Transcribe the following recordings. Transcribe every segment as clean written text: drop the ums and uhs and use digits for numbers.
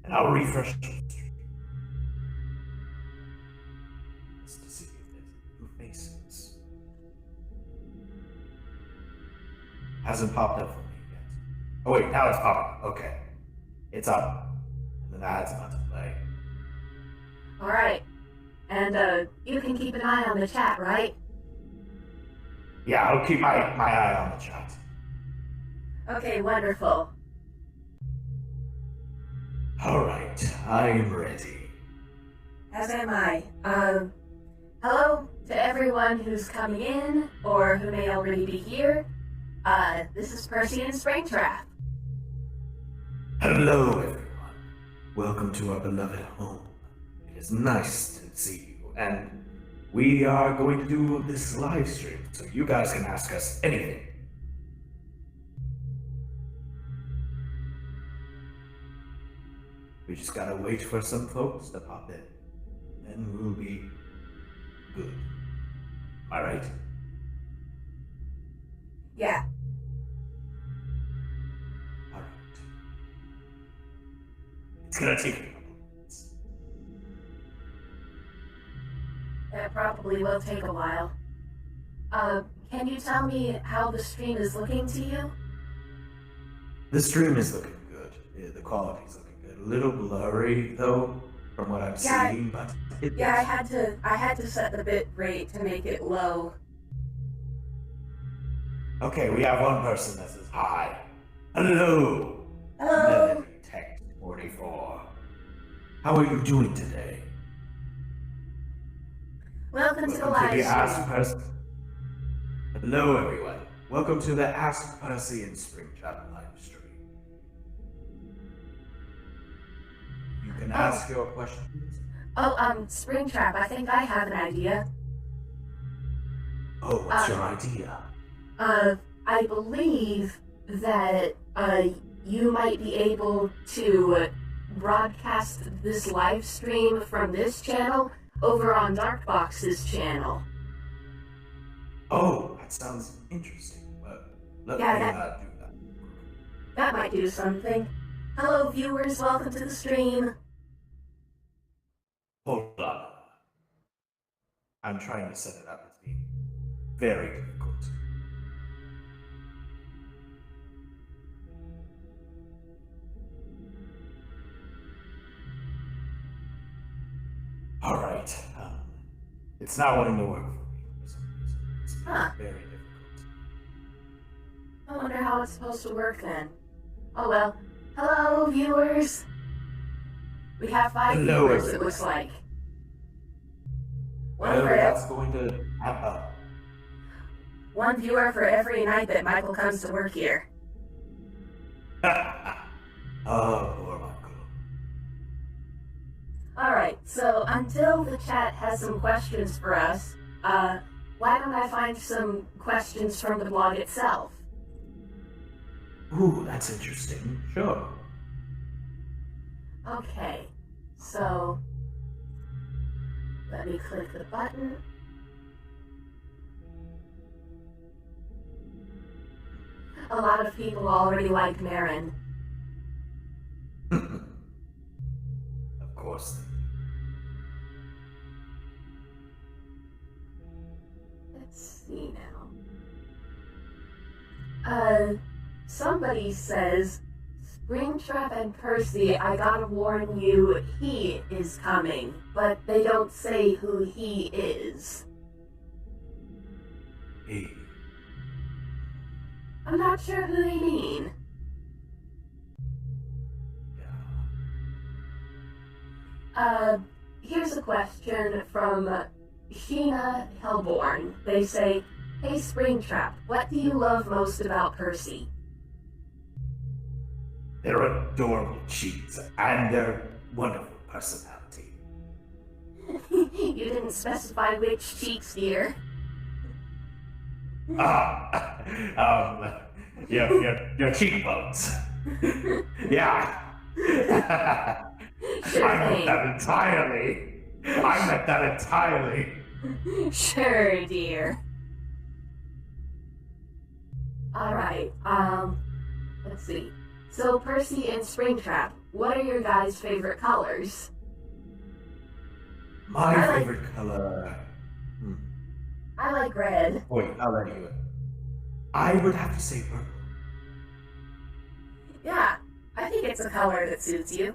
and I'll refresh the stream just to see if there's new faces. Hasn't popped up for me yet. Oh wait, now it's popping up. Okay. It's up. And the ad's about to play. Alright. And, you can keep an eye on the chat, right? Yeah, I'll keep my eye on the chat. Okay, wonderful. Alright, I'm ready. As am I. Hello to everyone who's coming in, or who may already be here. This is Percy and Springtrap. Hello, everyone. Welcome to our beloved home. It is nice to see you, and we are going to do this live stream, so you guys can ask us anything. We just gotta wait for some folks to pop in, then we'll be good. Alright? Yeah. Alright. It's gonna take a couple minutes. That probably will take a while. Can you tell me how the stream is looking to you? The stream is looking good. Yeah, the quality's looking good. A little blurry though, from what I'm seeing, but Yeah, I had to set the bit rate to make it low. Okay, we have one person that says hi. Hello. Hello. Tech 44. How are you doing today? Welcome to the Welcome to the live Ask stream. Percy. Hello, everyone. Welcome to the Ask Percy and Springtrap live stream. You can ask your questions. Oh, Springtrap, I think I have an idea. Oh, what's your idea? I believe that, you might be able to broadcast this live stream from this channel over on Darkbox's channel. Oh, that sounds interesting. But let me do that. That might do something. Hello, viewers, welcome to the stream. Hold on. I'm trying to set it up. It's being very difficult. All right. It's not wanting to work for me for some reason. It's being very difficult. I wonder how it's supposed to work then. Oh well. Hello, viewers. We have 5 Hello, viewers, it everyone. looks like. Well, that's going to happen. One viewer for every night that Michael comes to work here. Oh, poor Michael. Alright, so until the chat has some questions for us, why don't I find some questions from the blog itself? Ooh, that's interesting. Sure. Okay, so let me click the button. A lot of people already like Marin. Of course. Let's see now. Somebody says, Springtrap and Percy, I gotta warn you, he is coming, but they don't say who he is. Hey. I'm not sure who they mean. Here's a question from Sheena Hellborn. They say, hey Springtrap, what do you love most about Percy? They're adorable cheeks and their wonderful personality. You didn't specify which cheeks, dear. Your cheekbones. Yeah. Sure I meant thing. that entirely. I meant that entirely. Sure, dear. Alright, let's see. So, Percy and Springtrap, what are your guys' favorite colors? My I like- favorite color. I like red. Wait, I'll let you. I would have to say purple. Yeah, I think it's a color that suits you.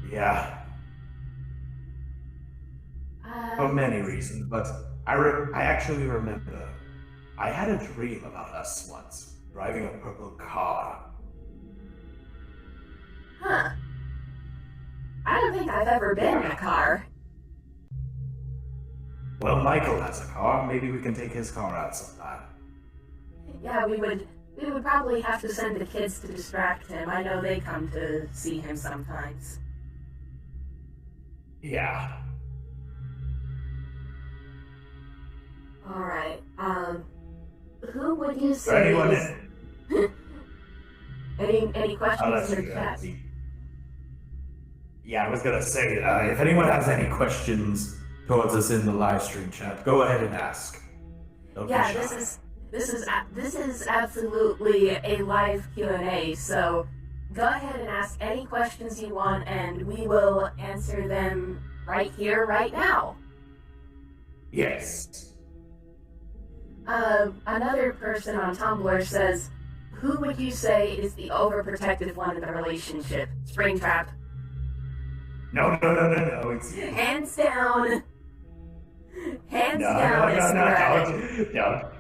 Yeah, for many reasons, but I actually remember I had a dream about us once driving a purple car. Huh. I don't think I've ever been in a car. Well, Michael has a car. Maybe we can take his car out sometime. Yeah, we would probably have to send the kids to distract him. I know they come to see him sometimes. Yeah. Alright, who would you For say anyone is... any I'll questions let in the you chat? Yeah, I was gonna say, if anyone has any questions towards us in the live stream chat, go ahead and ask. Don't be Yeah, shy. this is absolutely a live Q&A, so go ahead and ask any questions you want, and we will answer them right here, right now. Yes. Another person on Tumblr says, who would you say is the overprotective one in the relationship? Springtrap. No, it's you. Hands down. Hands No, down, it's Greg. No.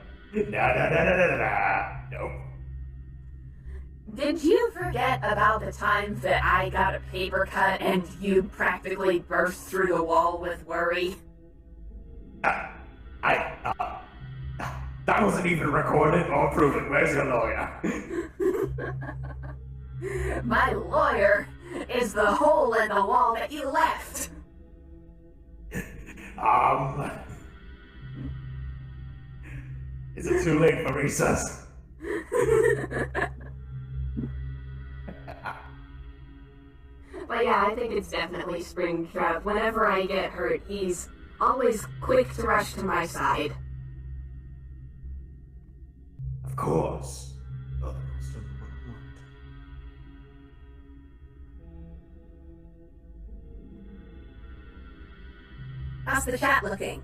Did you forget about the time that I got a paper cut and you practically burst through the wall with worry? That wasn't even recorded or proven. Where's your lawyer? My lawyer is the hole in the wall that you left. Is it too late for recess? But yeah, I think it's definitely Springtrap. Whenever I get hurt, he's always quick to rush to my side. Of course. Oh, the most important one. How's the chat looking?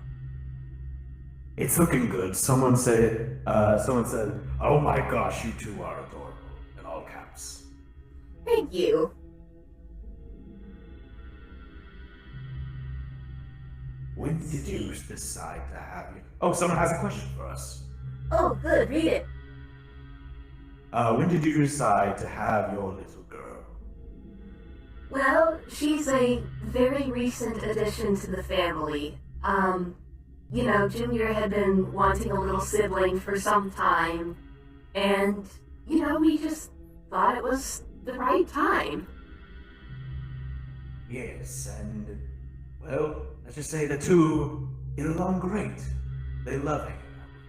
It's looking good. Someone said, "Oh my gosh, you two are adorable," in all caps. Thank you. When did you decide to have you? Oh, someone has a question for us. Oh, good, read it. When did you decide to have your little girl? Well, she's a very recent addition to the family. You know, Junior had been wanting a little sibling for some time, and, you know, we just thought it was the right time. Yes, and, well, let's just say the two get along great. They love hanging out with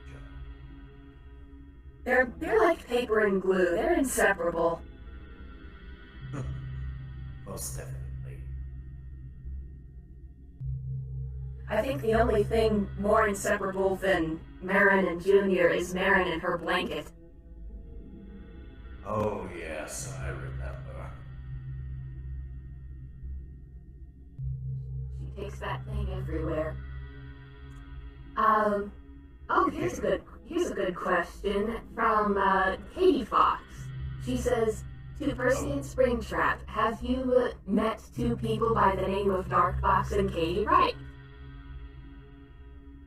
each other. They're like paper and glue. They're inseparable. Most definitely. I think the only thing more inseparable than Marin and Junior is Marin and her blanket. Oh, yes, I remember. She takes that thing everywhere. Here's a good question from Katie Fox. She says, to Percy and Springtrap, have you met two people by the name of Darkbox and Katie Wright?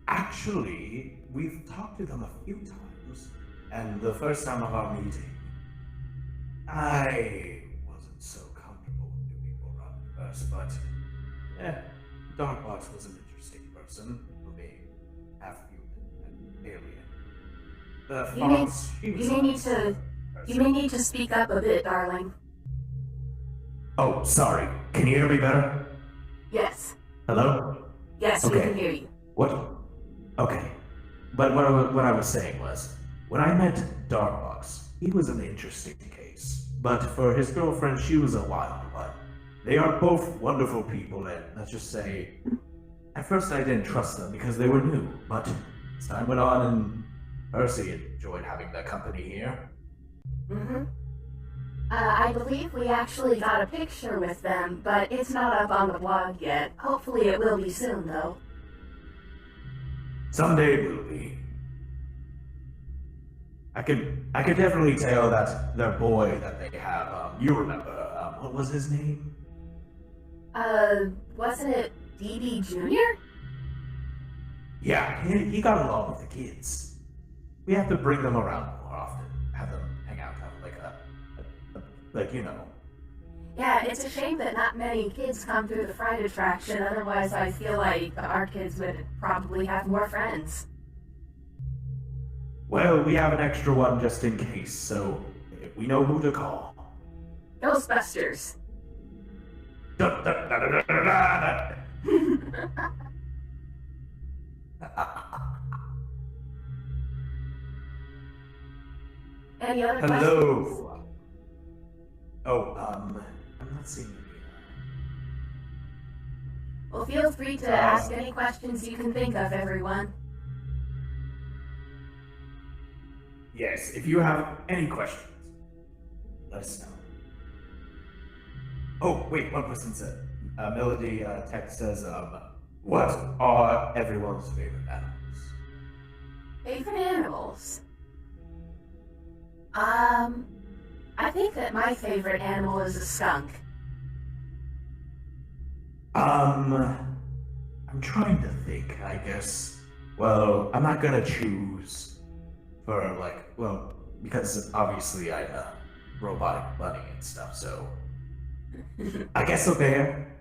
Actually, we've talked to them a few times, and the first time of our meeting, I wasn't so comfortable with new people around first, but Darkbox was an interesting person for being half human and alien. The Fox, You may need to speak up a bit, darling. Oh, sorry. Can you hear me better? Yes. Hello? Yes, we Okay. can hear you. What? Okay. But what I was saying was, when I met Darkbox, he was an interesting case. But for his girlfriend, she was a wild one. They are both wonderful people, and let's just say, at first I didn't trust them because they were new. But as time went on, and Percy enjoyed having their company here, Mm-hmm. I believe we actually got a picture with them, but it's not up on the blog yet. Hopefully it will be soon, though. Someday it will be. I could definitely tell that their boy that they have, you remember, what was his name? Wasn't it DB Jr.? Yeah, he got along with the kids. We have to bring them around more often, have them hang out, have like like, you know. Yeah, it's a shame that not many kids come through the Fright attraction, otherwise I feel like our kids would probably have more friends. Well, we have an extra one just in case, so we know who to call. Ghostbusters! Da, da, da, da, da, da, da. Any other questions? Hello. Oh, I'm not seeing you. Well, feel free to ask any questions you can think of, everyone. Yes, if you have any questions, let us know. Oh, wait, one person said. Melody text says, what are everyone's favorite animals? Favorite animals? I think that my favorite animal is a skunk. I'm trying to think, I guess. Well, I'm not gonna choose for, like, well, because obviously I'm a robotic bunny and stuff, so. I guess a bear.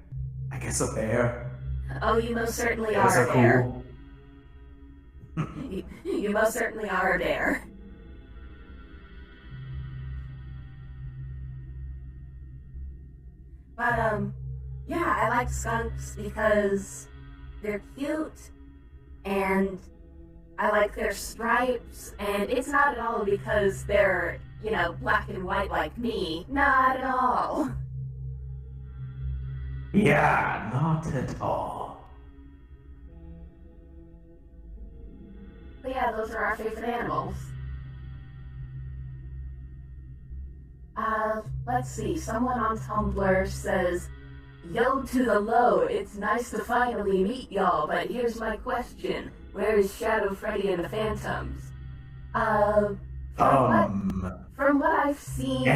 I guess a bear. Oh, you most certainly Bears are a bear. cool. You most certainly are a bear. But, yeah, I like skunks because they're cute, and I like their stripes, and it's not at all because they're, you know, black and white like me. Not at all. Yeah, not at all. But yeah, those are our favorite animals. Let's see, someone on Tumblr says, "Yo to the low, it's nice to finally meet y'all, but here's my question. Where is Shadow Freddy and the Phantoms?" From what I've seen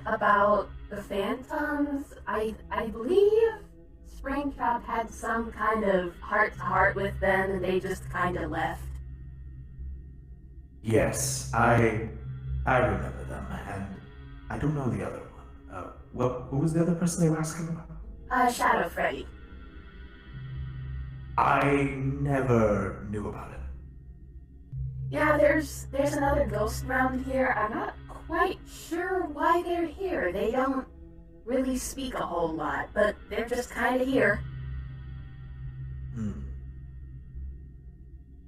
about the Phantoms, I believe Springtrap had some kind of heart-to-heart with them and they just kind of left. Yes, I remember them, and I don't know the other one. Well, who was the other person they were asking about? Shadow Freddy. I never knew about it. Yeah, there's another ghost around here. I'm not quite sure why they're here. They don't really speak a whole lot, but they're just kind of here.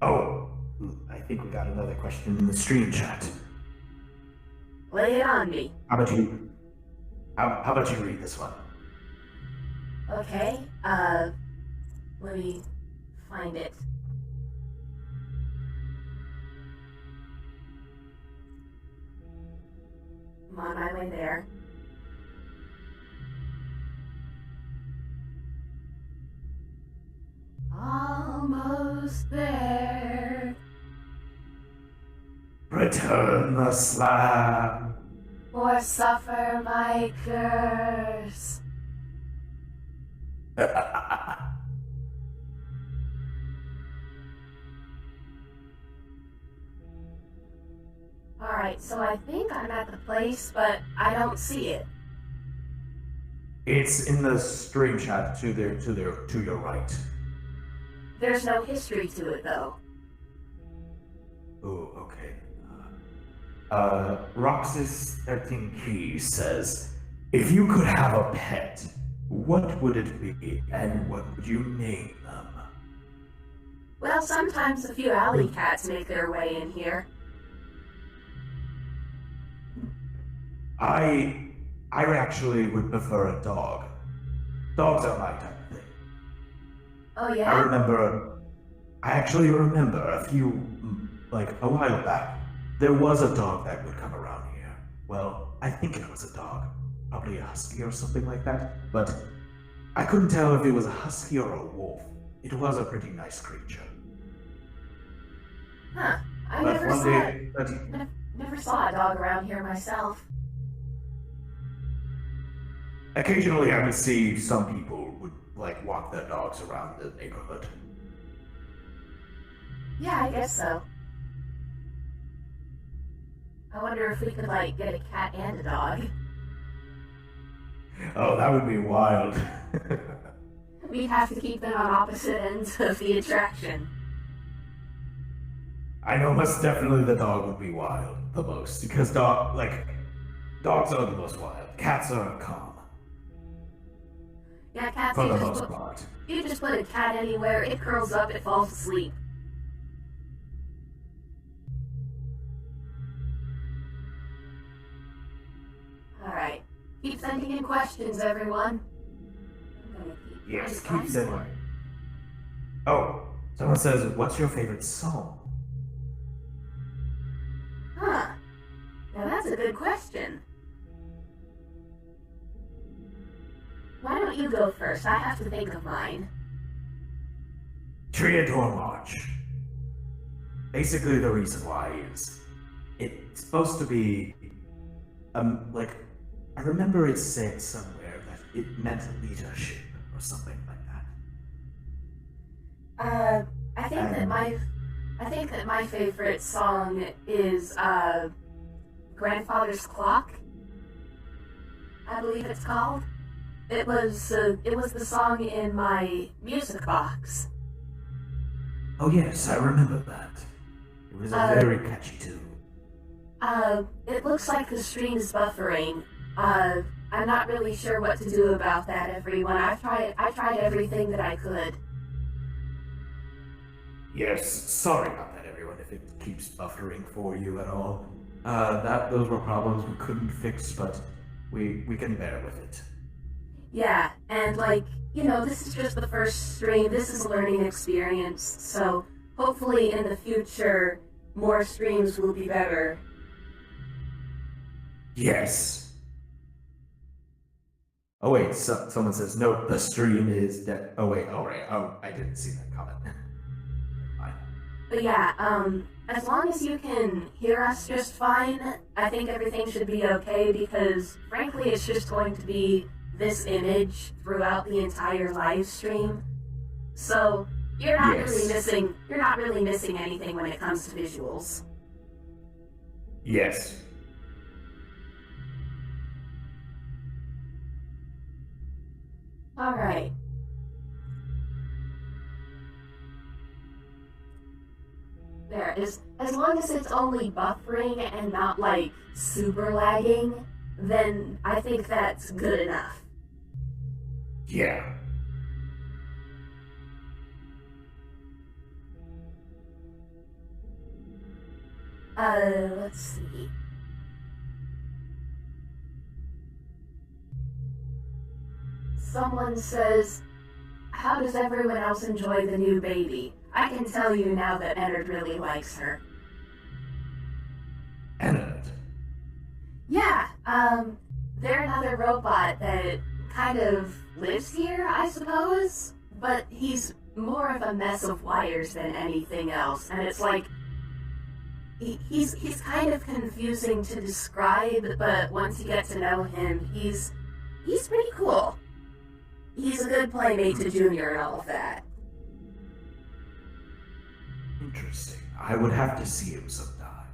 Oh, I think we got another question in the stream chat. Lay it on me. How about you? How about you read this one? Okay, let me find it. I'm on my way there. Almost there. Return the slab. Or suffer my curse. Alright, so I think I'm at the place, but I don't see it. It's in the stream chat to your right. There's no history to it, though. Oh, okay. Roxas 13 Keys says, if you could have a pet, what would it be, and what would you name them? Well, sometimes a few alley cats make their way in here. I actually would prefer a dog. Dogs are my type of thing. Oh, yeah? I actually remember a few, like, a while back, There was a dog that would come around here. Well, I think it was a dog. Probably a husky or something like that. But I couldn't tell if it was a husky or a wolf. It was a pretty nice creature. Huh. I But never one saw day, but never saw a dog around here myself. occasionally I would see some people would like walk their dogs around the neighborhood. Yeah, I guess so. I wonder if we could, like, get a cat and a dog. Oh, that would be wild. We'd have to keep them on opposite ends of the attraction. I know most definitely the dog would be wild the most because dogs are the most wild. Cats are calm Yeah, cats, for the most part. you just put a cat anywhere, it curls up, it falls asleep. Alright. Keep sending in questions, everyone. I'm gonna Yes, trying keep to sending. find Oh, someone says, "What's your favorite song?" Huh. Now that's a good question. Why don't you go first? I have to think of mine. Triador March. Basically, the reason why is it's supposed to be, like, I remember it said somewhere that it meant leadership or something like that. I think that my favorite song is Grandfather's Clock. I believe it's called. It was the song in my music box. Oh yes, I remember that. It was a very catchy tune. It looks like the stream is buffering. I'm not really sure what to do about that, everyone. I tried everything that I could. Yes, sorry about that, everyone, if it keeps buffering for you at all. Those were problems we couldn't fix, but we can bear with it. Yeah, and this is just the first stream. This is a learning experience, so hopefully in the future, more streams will be better. Yes. Oh wait, someone says, nope, the stream is dead. Oh wait, alright, I didn't see that comment. Fine. But yeah, as long as you can hear us just fine, I think everything should be okay, because frankly it's just going to be this image throughout the entire live stream. So you're not really missing anything when it comes to visuals. Yes. Alright. There, as long as it's only buffering and not like super lagging, then I think that's good enough. Yeah. Let's see. Someone says, how does everyone else enjoy the new baby? I can tell you now that Ennard really likes her. Ennard? Yeah, they're another robot that kind of lives here, I suppose, but he's more of a mess of wires than anything else, and it's like, he's kind of confusing to describe, but once you get to know him, he's pretty cool. He's a good playmate to Junior and all of that. Interesting. I would have to see him sometime.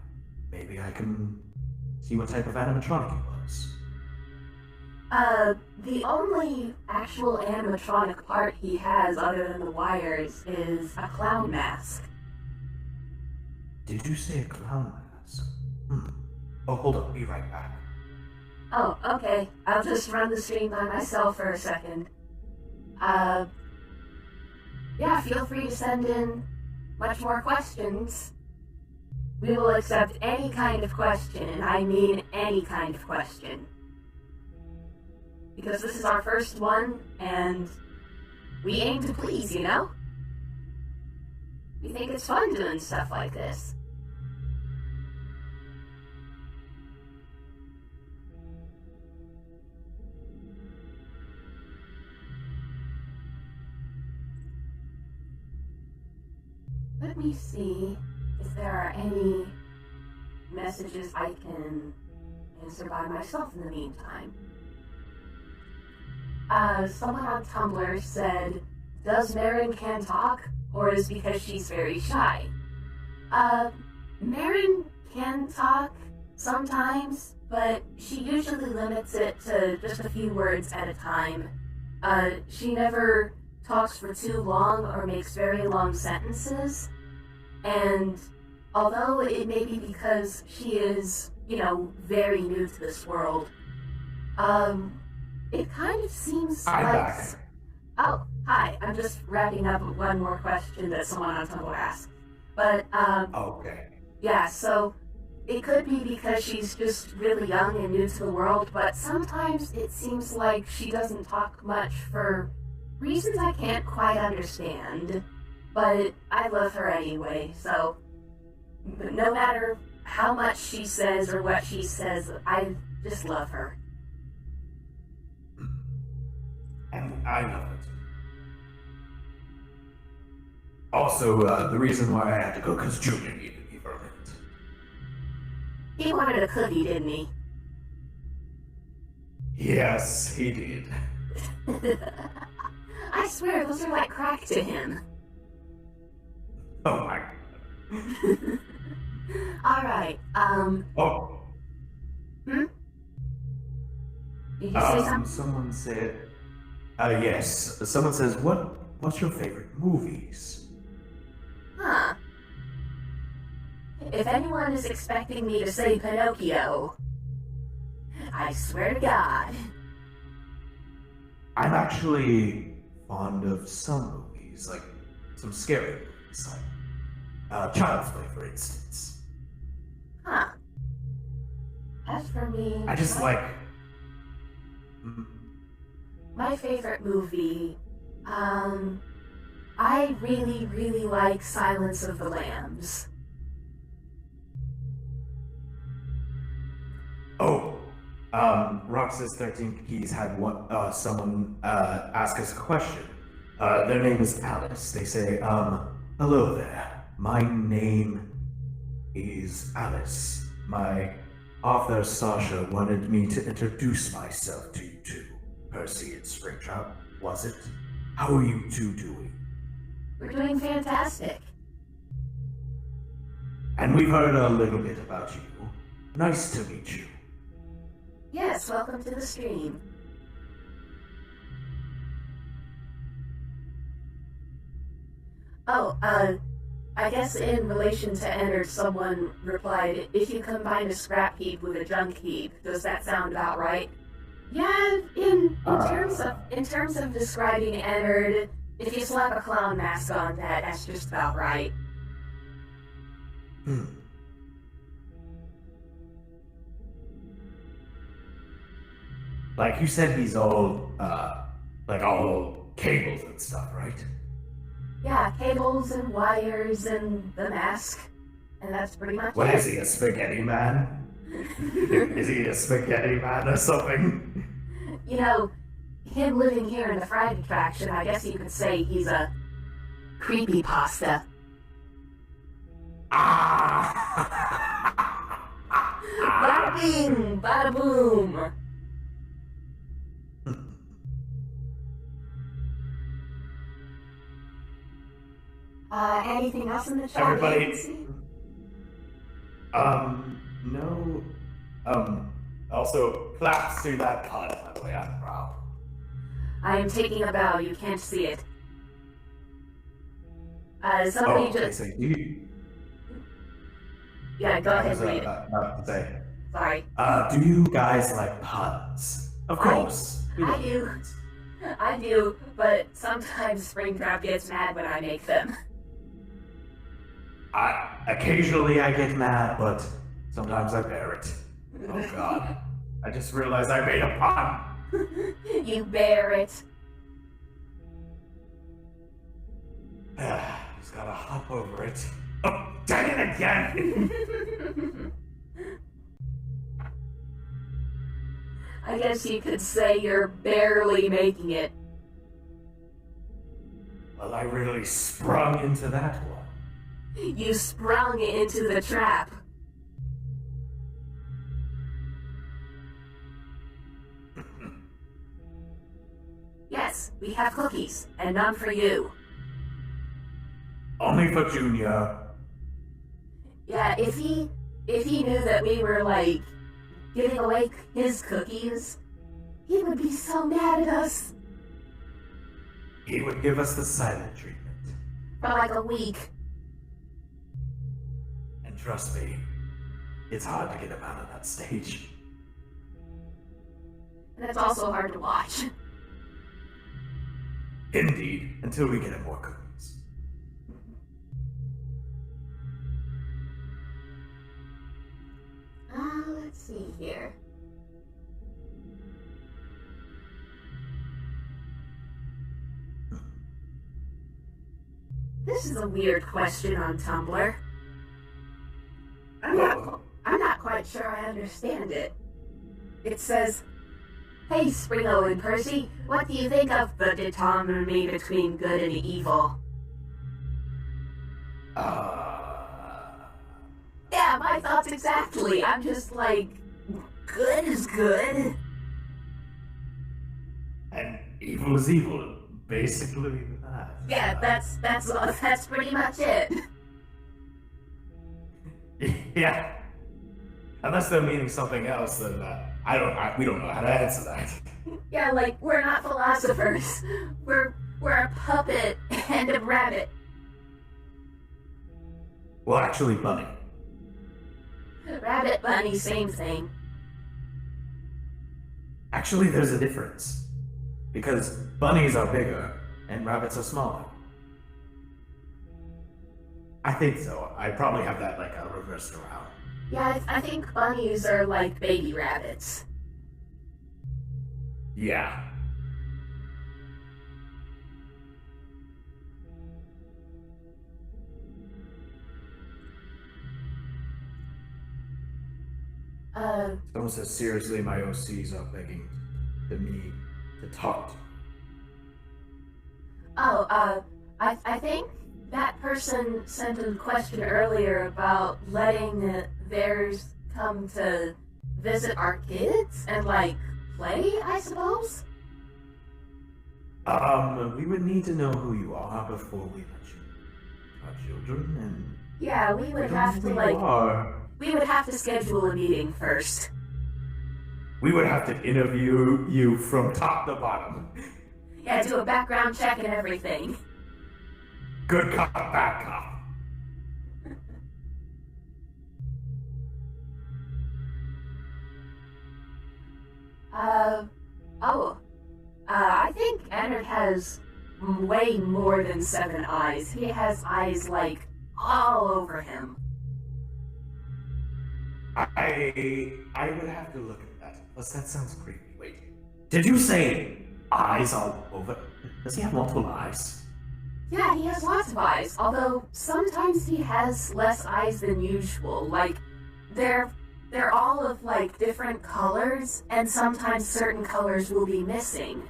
Maybe I can see what type of animatronic he was. The only actual animatronic part he has other than the wires is a clown mask. Did you say a clown mask? Oh, hold on. Be right back. Oh, okay. I'll just run the stream by myself for a second. Yeah, feel free to send in much more questions. We will accept any kind of question, and I mean any kind of question. Because this is our first one, and we aim to please, you know? We think it's fun doing stuff like this. me see if there are any messages I can answer by myself in the meantime. Someone on Tumblr said, does Marin can talk, or is it because she's very shy? Marin can talk sometimes, but she usually limits it to just a few words at a time. She never talks for too long or makes very long sentences, and although it may be because she is, very new to this world, it kind of seems I'm like... back. Oh, hi, I'm just wrapping up one more question that someone on Tumblr asked. But, Okay. yeah, so it could be because she's just really young and new to the world, but sometimes it seems like she doesn't talk much for reasons I can't quite understand. But I love her anyway, so no matter how much she says or what she says, I just love her. And I love it. Also, the reason why I had to go, because Junior needed me for a minute. He wanted a cookie, didn't he? Yes, he did. I swear, those are like crack to him. Oh my god. Alright, Oh. Hmm? Did you say something? Someone said... yes. Someone says, what's your favorite movies? Huh. If anyone is expecting me to say Pinocchio, I swear to God. I'm actually fond of some movies, like some scary movies, like Child's Play, for instance. Huh. As for me... I just like... My favorite movie, I really, really like Silence of the Lambs. Oh, Roxas 13 Keys had someone ask us a question. Their name is Alice. They say, hello there. My name is Alice. My author Sasha wanted me to introduce myself to you two. Percy and Springtrap, was it? How are you two doing? We're doing fantastic. And we've heard a little bit about you. Nice to meet you. Yes, welcome to the stream. Oh, I guess in relation to Ennard, someone replied, if you combine a scrap heap with a junk heap, does that sound about right? Yeah, in terms of describing Ennard, if you slap a clown mask on that, that's just about right. Like you said, he's all, all cables and stuff, right? Yeah, cables and wires and the mask. And that's pretty much What it. is he, a spaghetti man? Is he a spaghetti man or something? You know, him living here in the Fried Attraction, I guess you could say he's a creepypasta. Bada bing, bada boom. Anything else in the chat? Everybody. No. Also, claps to that pun, by the way, I'm proud. I am taking a bow, you can't see it. Somebody okay, just... so you... Yeah, go ahead, read it. Not to say. Sorry. Do you guys like puns? Of course. I do, but sometimes Springtrap gets mad when I make them. Occasionally I get mad, but sometimes I bear it. Oh god. I just realized I made a pun. You bear it. Just gotta hop over it. Oh, dang it again! I guess you could say you're barely making it. Well, I really sprung into that one. You sprung into the trap. Yes, we have cookies, and none for you. Only for Junior. Yeah, if he knew that we were, like, giving away his cookies, he would be so mad at us. He would give us the silent treatment. For like a week. And trust me, it's hard to get him out of that stage. And it's also hard to watch. Indeed, until we get him more cookies. Let's see here. This is a weird question on Tumblr. I'm not quite sure I understand it. It says, "Hey, Springo and Percy, what do you think of the dichotomy between good and evil?" Yeah, my thoughts exactly. I'm just like, good is good. And evil is evil. Basically that. Yeah, that's pretty much it. Yeah. Unless they're meaning something else, then we don't know how to answer that. Yeah, like, we're not philosophers. We're a puppet and a rabbit. Well, actually, Bunny. Rabbit, bunny, same thing. Actually, there's a difference. Because bunnies are bigger and rabbits are smaller. I think so. I probably have that like reversed around. Yeah, I think bunnies are like baby rabbits. Yeah. Someone says, seriously, my OCs are begging me to talk to. I think that person sent a question earlier about letting theirs come to visit our kids and, like, play, I suppose? We would need to know who you are before we let you our children, and... Yeah, we would have to, like... We would have to schedule a meeting first. We would have to interview you from top to bottom. Yeah, do a background check and everything. Good cop, bad cop. I think Ennard has way more than 7 eyes. He has eyes, like, all over him. I would have to look at that. Plus, that sounds creepy. Wait. Did you say eyes all over? Does he have multiple eyes? Yeah, he has lots of eyes, although sometimes he has less eyes than usual. Like, they're all of, like, different colors, and sometimes certain colors will be missing.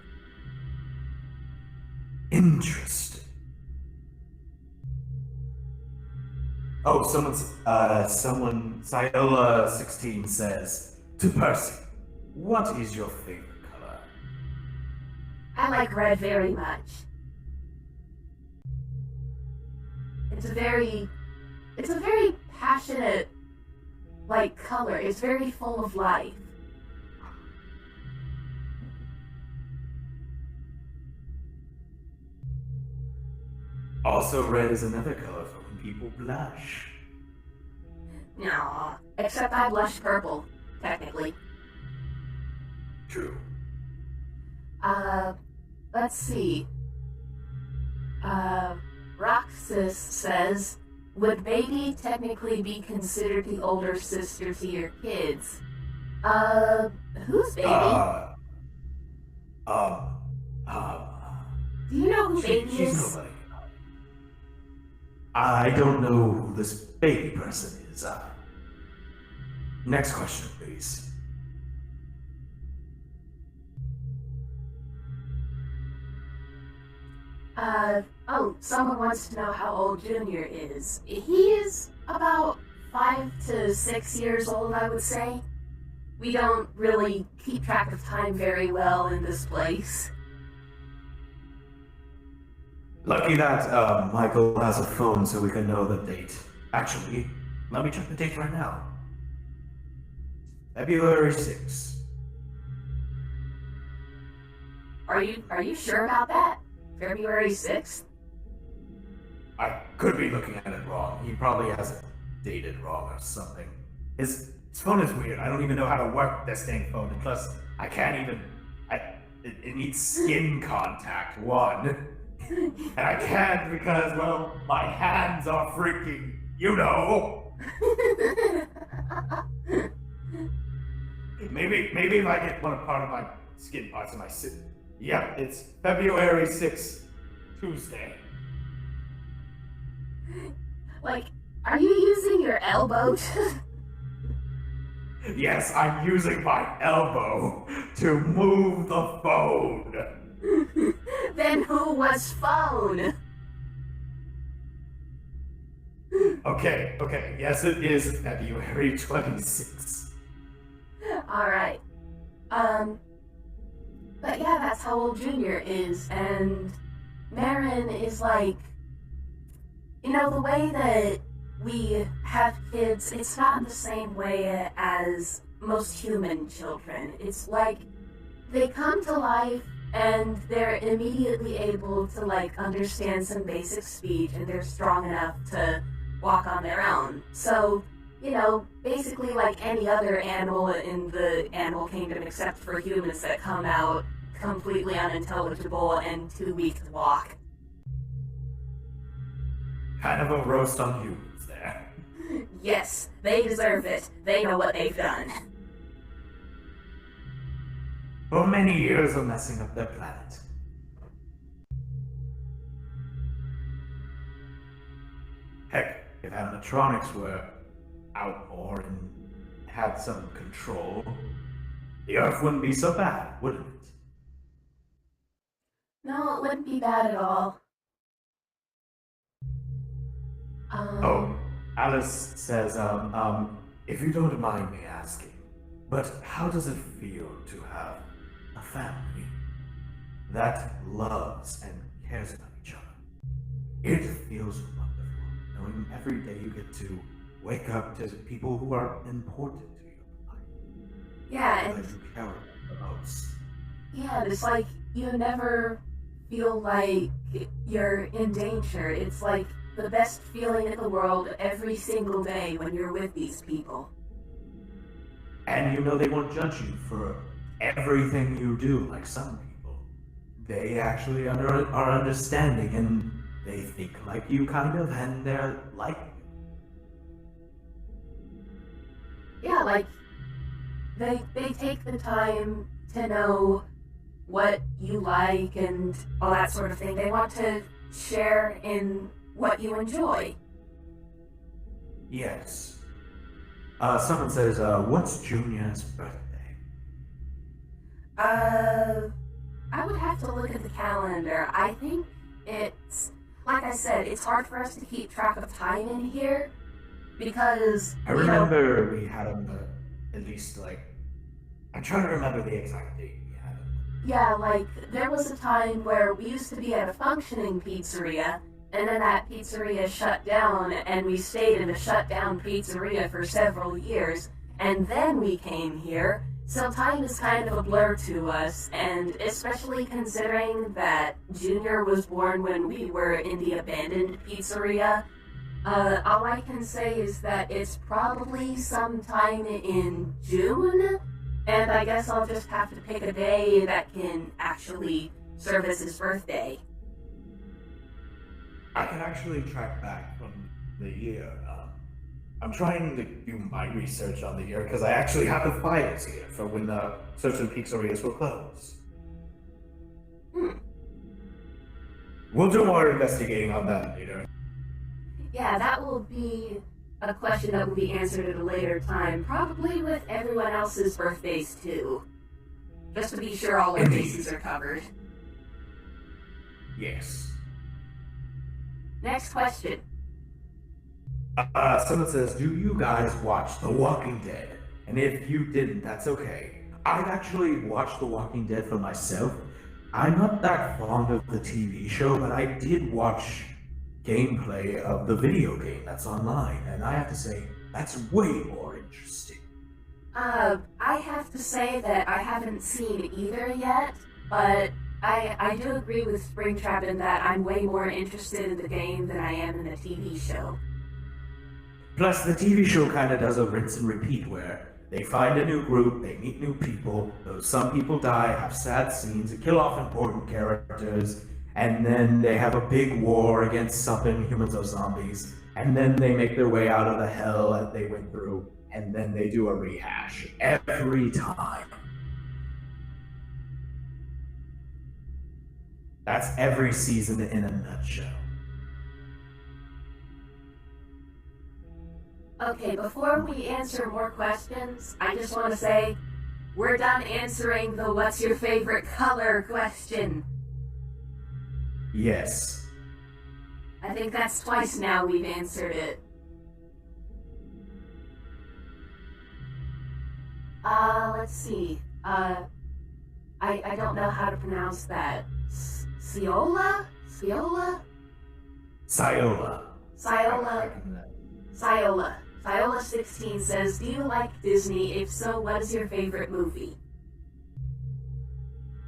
Interesting. Oh, Cyola16 says, to Percy, what is your favorite color? I like red very much. It's a very passionate, like, color. It's very full of life. Also, red is another color for when people blush. No, except I blush purple, technically. True. Let's see. Roxas says, would baby technically be considered the older sister to your kids? Who's baby? Do you know who baby she's is? nobody. I don't know who this baby person is. Next question, please. Someone wants to know how old Junior is. He is about 5 to 6 years old, I would say. We don't really keep track of time very well in this place. Lucky that Michael has a phone so we can know the date. Actually, let me check the date right now. February 6th. Are you sure about that? February 6th? I could be looking at it wrong. He probably has it dated wrong or something. His phone is weird. I don't even know how to work this dang phone. And plus, I can't even... It needs skin contact, one. And I can't because, well, my hands are freaking, you know. Maybe if I get one part of my skin parts of my suit. Yep, it's February 6th, Tuesday. Like, are you using your elbow to... Yes, I'm using my elbow to move the phone. Then who was phone? Okay, yes it is February 26th. Alright. But yeah, that's how old Junior is, and Marin is like... You know, the way that we have kids, it's not the same way as most human children. It's like they come to life and they're immediately able to like understand some basic speech and they're strong enough to walk on their own. So, you know, basically like any other animal in the animal kingdom except for humans that come out completely unintelligible and too weak to walk. Kind of a roast on humans there. Yes, they deserve it. They know what they've done. For many years of messing up their planet. Heck, if animatronics were out more and had some control, the Earth wouldn't be so bad, wouldn't it? No, it wouldn't be bad at all. Oh, Alice says, if you don't mind me asking, but how does it feel to have a family that loves and cares about each other? It feels wonderful, knowing every day you get to wake up to people who are important to your life. Yeah, That you care about the most. yeah, it's like you never feel like you're in danger. It's like the best feeling in the world every single day when you're with these people. And you know they won't judge you for everything you do like some people. They actually are understanding and they think like you kind of and they're like you. Yeah, like they take the time to know what you like and all that sort of thing. They want to share in what you enjoy. Yes. Someone says, what's Junior's birthday? I would have to look at the calendar. I think it's, like I said, it's hard for us to keep track of time in here because, I remember we had him at least, like, I'm trying to remember the exact date we had him. Yeah, like, there was a time where we used to be at a functioning pizzeria, and then that pizzeria shut down, and we stayed in a shut-down pizzeria for several years, and then we came here, so time is kind of a blur to us, and especially considering that Junior was born when we were in the abandoned pizzeria, all I can say is that it's probably sometime in June, and I guess I'll just have to pick a day that can actually serve as his birthday. I can actually track back from the year. I'm trying to do my research on the year because I actually have the files here for when certain pizzerias were closed. We'll do more investigating on that later. Yeah, that will be a question that will be answered at a later time, probably with everyone else's birthdays too. Just to be sure all our bases are covered. Yes. Next question. Someone says, do you guys watch The Walking Dead? And if you didn't, that's okay. I've actually watched The Walking Dead for myself. I'm not that fond of the TV show, but I did watch gameplay of the video game that's online, and I have to say, that's way more interesting. I have to say that I haven't seen either yet, but I do agree with Springtrap in that I'm way more interested in the game than I am in the TV show. Plus, the TV show kind of does a rinse and repeat where they find a new group, they meet new people, though some people die, have sad scenes, kill off important characters, and then they have a big war against something, humans or zombies, and then they make their way out of the hell that they went through, and then they do a rehash every time. That's every season in a nutshell. Okay, before we answer more questions, I just want to say, we're done answering the what's your favorite color question. Yes. I think that's twice now we've answered it. Let's see. I don't know how to pronounce that. Ciola? Ciola? Ciola. Ciola. Ciola. Ciola 16 says, do you like Disney? If so, what is your favorite movie?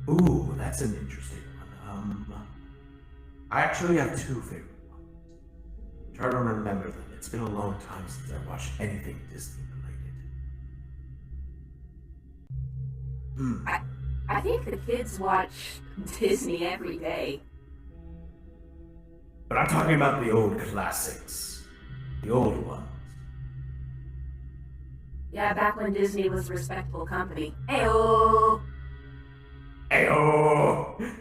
Ooh, that's an interesting one. I actually have two favorite ones. Try to remember them. It's been a long time since I watched anything Disney related. I think the kids watch Disney every day. But I'm talking about the old classics. The old ones. Yeah, back when Disney was a respectable company. Ayo! Ayo!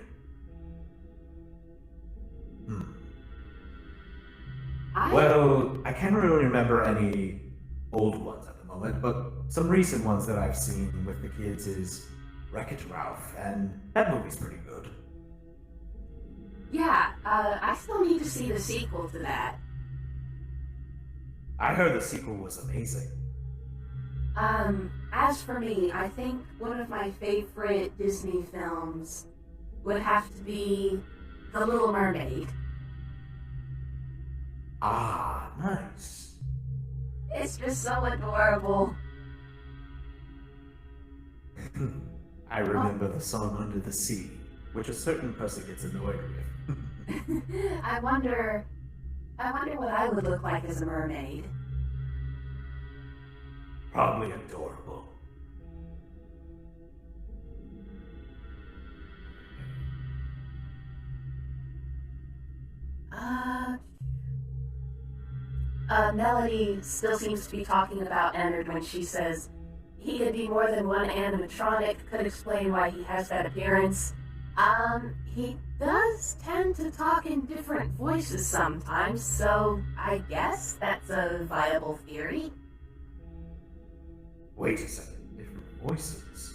Well, I can't really remember any old ones at the moment, but some recent ones that I've seen with the kids is Wreck-It Ralph, and that movie's pretty good. Yeah, I still need to see the sequel to that. I heard the sequel was amazing. As for me, I think one of my favorite Disney films would have to be The Little Mermaid. Ah, nice. It's just so adorable. I remember the song Under the Sea, which a certain person gets annoyed with. I wonder what I would look like as a mermaid. Probably adorable. Melody still seems to be talking about Ennard when she says, he could be more than one animatronic, could explain why he has that appearance. He does tend to talk in different voices sometimes, so I guess that's a viable theory. Wait a second, different voices.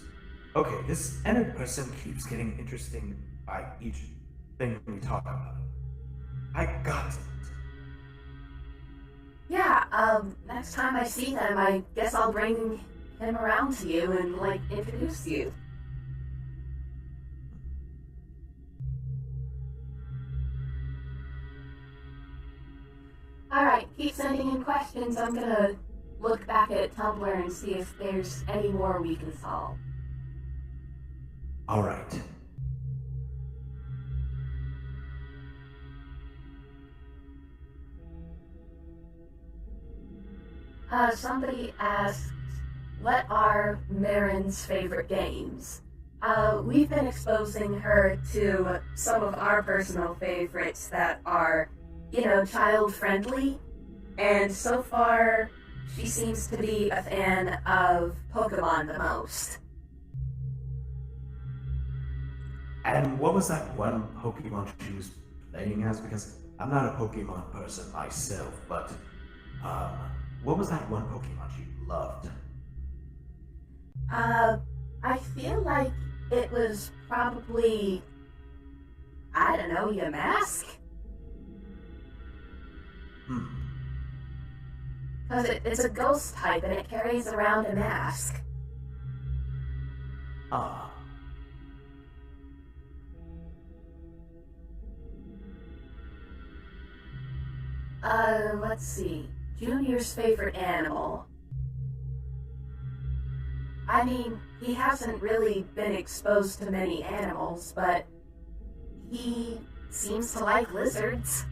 Okay, this Ennard person keeps getting interesting by each thing we talk about. I got it. Yeah, next time I see them, I guess I'll bring him around to you and, introduce you. Alright, keep sending in questions. I'm gonna look back at Tumblr and see if there's any more we can solve. Alright. Somebody asked, what are Marin's favorite games? We've been exposing her to some of our personal favorites that are, child-friendly, and so far, she seems to be a fan of Pokemon the most. And what was that one Pokemon she was playing as? Because I'm not a Pokemon person myself, but, what was that one Pokemon she loved? I feel like it was probably, I don't know, Yamask? Hmm. Because it's a ghost type and it carries around a mask. Ah. Let's see. Junior's favorite animal. I mean, he hasn't really been exposed to many animals, but he seems to like lizards.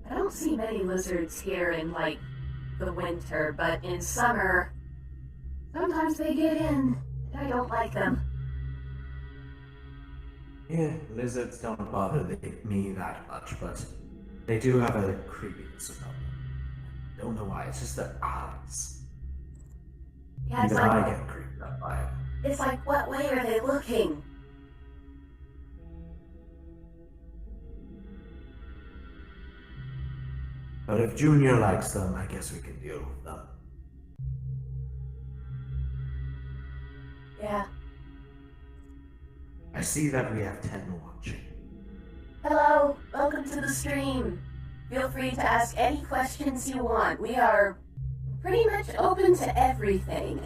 I don't see many lizards here in, like, the winter, but in summer, sometimes they get in, and I don't like them. Yeah, lizards don't bother me that much, but they do have a creepiness about them. Don't know why, it's just their eyes. Yeah, it's Even I like, get creeped out by it. it's like, what way are they looking? But if Junior likes them, I guess we can deal with them. Yeah. I see that we have 10 watching. Hello, welcome to the stream. Feel free to ask any questions you want. We are pretty much open to everything.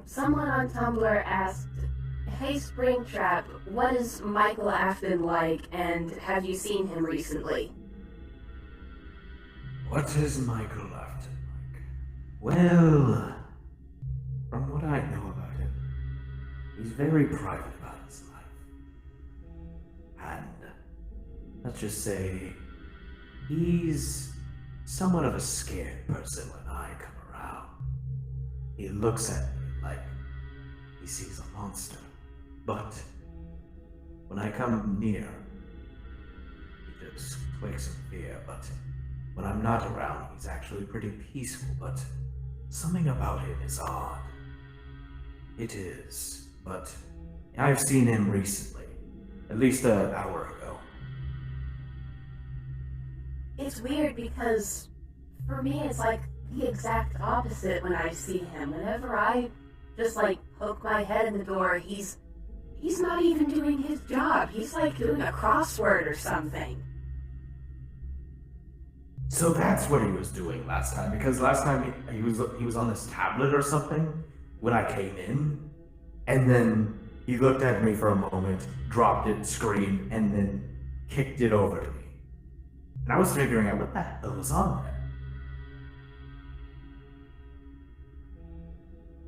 Someone on Tumblr asked, "Hey Springtrap, what is Michael Afton like, and have you seen him recently?" What is Michael Afton like? Well, from what I know about him, he's very private about his life. And let's just say, he's somewhat of a scared person when I come around. He looks at me like he sees a monster. But when I come near, he just quakes in fear. But when I'm not around, he's actually pretty peaceful. But something about him is odd. It is. But I've seen him recently. At least an hour ago. It's weird because for me it's like the exact opposite when I see him. Whenever I just like poke my head in the door, he's not even doing his job. He's like doing a crossword or something. So that's what he was doing last time, because last time he was on this tablet or something when I came in, and then he looked at me for a moment, dropped it, screamed, and then kicked it over to me. And I was figuring out what the hell was on there.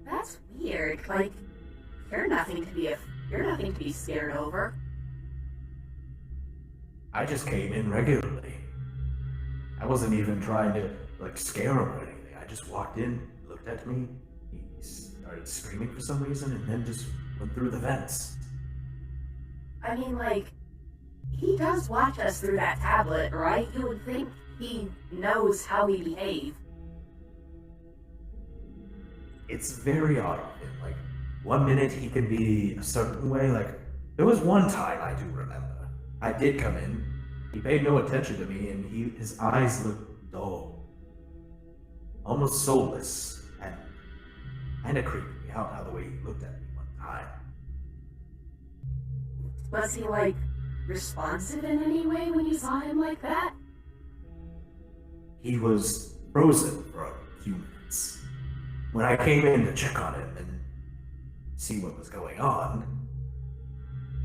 That's weird. Like, you're nothing to be scared over. I just came in regularly. I wasn't even trying to like scare him or anything. I just walked in, looked at me, he started screaming for some reason, and then just went through the vents. I mean, like, he does watch us through that tablet, right? You would think he knows how we behave. It's very odd of him. Like, 1 minute he can be a certain way. Like, there was one time I do remember. I did come in. He paid no attention to me, and his eyes looked dull, almost soulless, and kind of creeped me out how the way he looked at me one time. Was he, like, responsive in any way when you saw him like that? He was frozen for a few minutes. When I came in to check on him and see what was going on,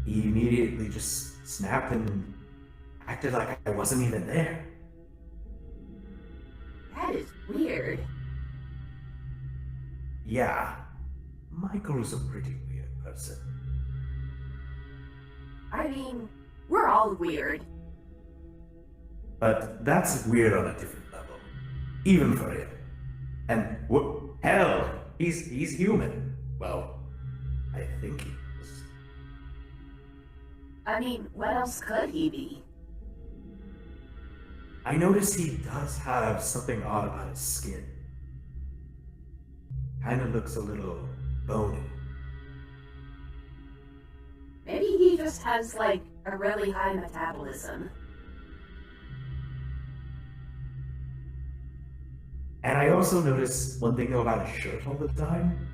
he immediately just snapped and acted like I wasn't even there. That is weird. Yeah, Michael's a pretty weird person. I mean, we're all weird. But that's weird on a different level, even for him. And hell, he's human. Well, I think he is. I mean, what else could he be? I notice he does have something odd about his skin. Kinda looks a little bony. Maybe he just has, like, a really high metabolism. And I also notice one thing about his shirt all the time.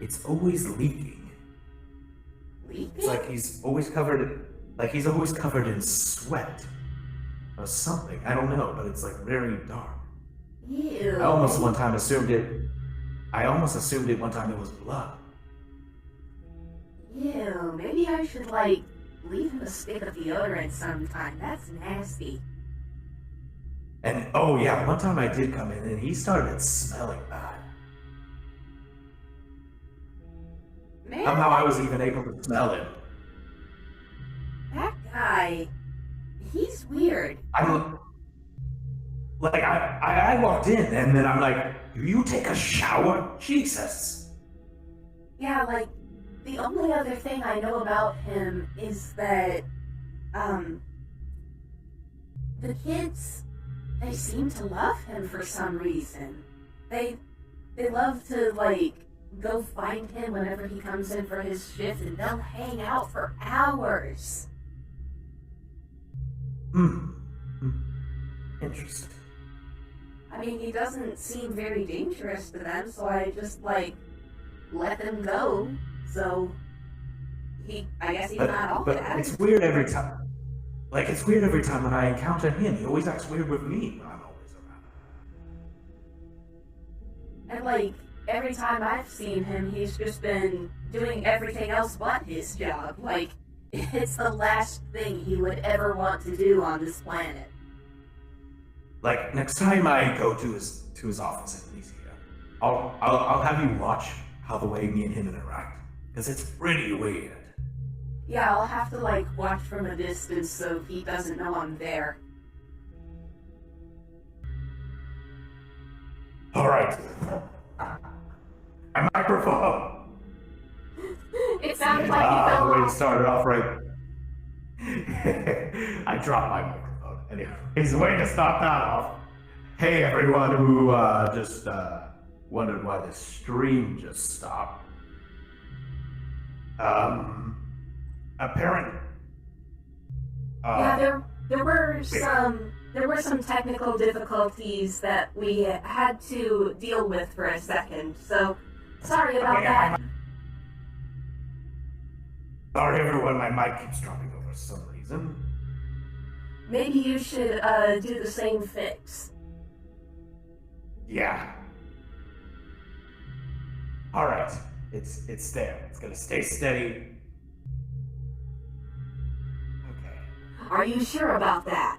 It's always leaking. Leaking? It's like he's always covered in sweat. Or something. I don't know, but it's like very dark. Ew. I almost assumed it one time it was blood. Ew, maybe I should, like, leave him a stick of deodorant sometime. That's nasty. And oh yeah, one time I did come in and he started smelling bad. Man, Somehow I was even able to smell it. that guy, he's weird. I walked in and then I'm like, do you take a shower? Jesus. Yeah, like, the only other thing I know about him is that, the kids, they seem to love him for some reason. They love to, like, go find him whenever he comes in for his shift, and they'll hang out for hours. Interesting. I mean, he doesn't seem very dangerous to them, so I just, like, let them go. So, I guess he's not all but bad. it's weird every time. Like, it's weird every time when I encounter him. He always acts weird with me when I'm always around. And, like, every time I've seen him, he's just been doing everything else but his job. Like, it's the last thing he would ever want to do on this planet. Like, next time I go to his office and he's here, I'll have you watch how the way me and him interact. Because it's pretty weird. Yeah, I'll have to, like, watch from a distance so he doesn't know I'm there. Alright. A microphone! It sounded like he fell The way to off. start it off right. I dropped my microphone. Anyway, he's the way to start that off. Hey everyone who just wondered why the stream just stopped. Apparent. Yeah, there were some technical difficulties that we had to deal with for a second. So sorry about that. Sorry everyone, my mic keeps dropping over some reason. Maybe you should do the same fix. Yeah. Alright. It's there. It's gonna stay steady. Okay. Are you sure about that?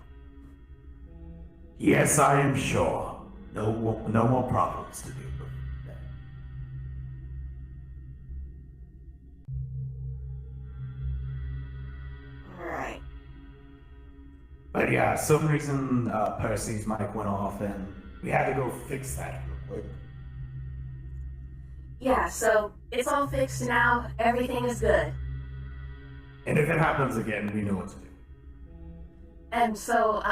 Yes, I am sure. No more problems to do. Alright. But yeah, some reason Percy's mic went off and we had to go fix that real quick. Yeah, so it's all fixed now. Everything is good. And if it happens again, we know what to do. And so,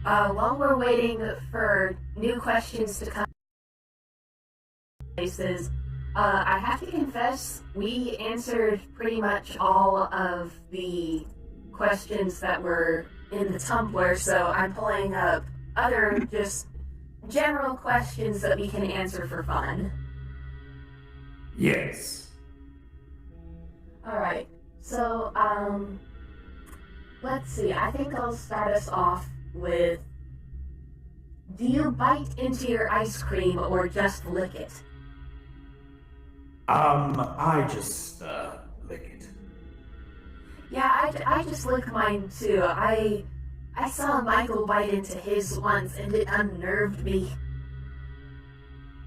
while we're waiting for new questions to come places, I have to confess, we answered pretty much all of the questions that were in the Tumblr, so I'm pulling up other just general questions that we can answer for fun. Yes. Alright, so, let's see, I think I'll start us off with, do you bite into your ice cream or just lick it? I just, lick it. Yeah, I just lick mine too. I saw Michael bite into his once and it unnerved me.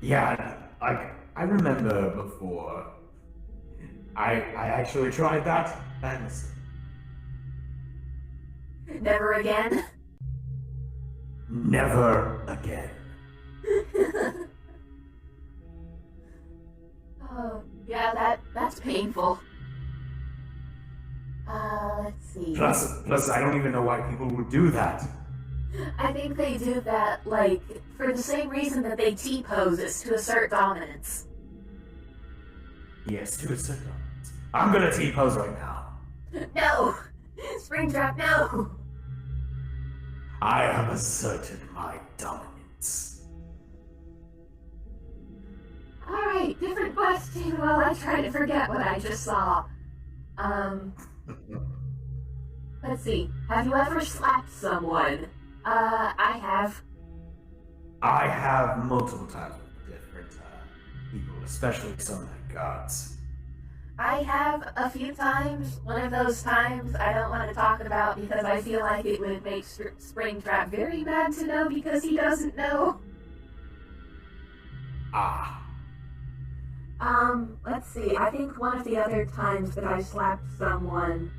Yeah, I remember before. I actually tried that, and Never again? never again. Oh, yeah, that's painful. see. Plus, I don't even know why people would do that. I think they do that, like, for the same reason that they T-pose, is to assert dominance. Yes, to assert dominance. I'm gonna T-pose right now. No! Springtrap, no! I have asserted my dominance. Alright, different question while I try to forget what I just saw. Let's see. Have you ever slapped someone? I have. I have multiple times with different people, especially some of the gods. I have a few times. One of those times I don't want to talk about because I feel like it would make Springtrap very mad to know because he doesn't know. Ah. Let's see. I think one of the other times that I slapped someone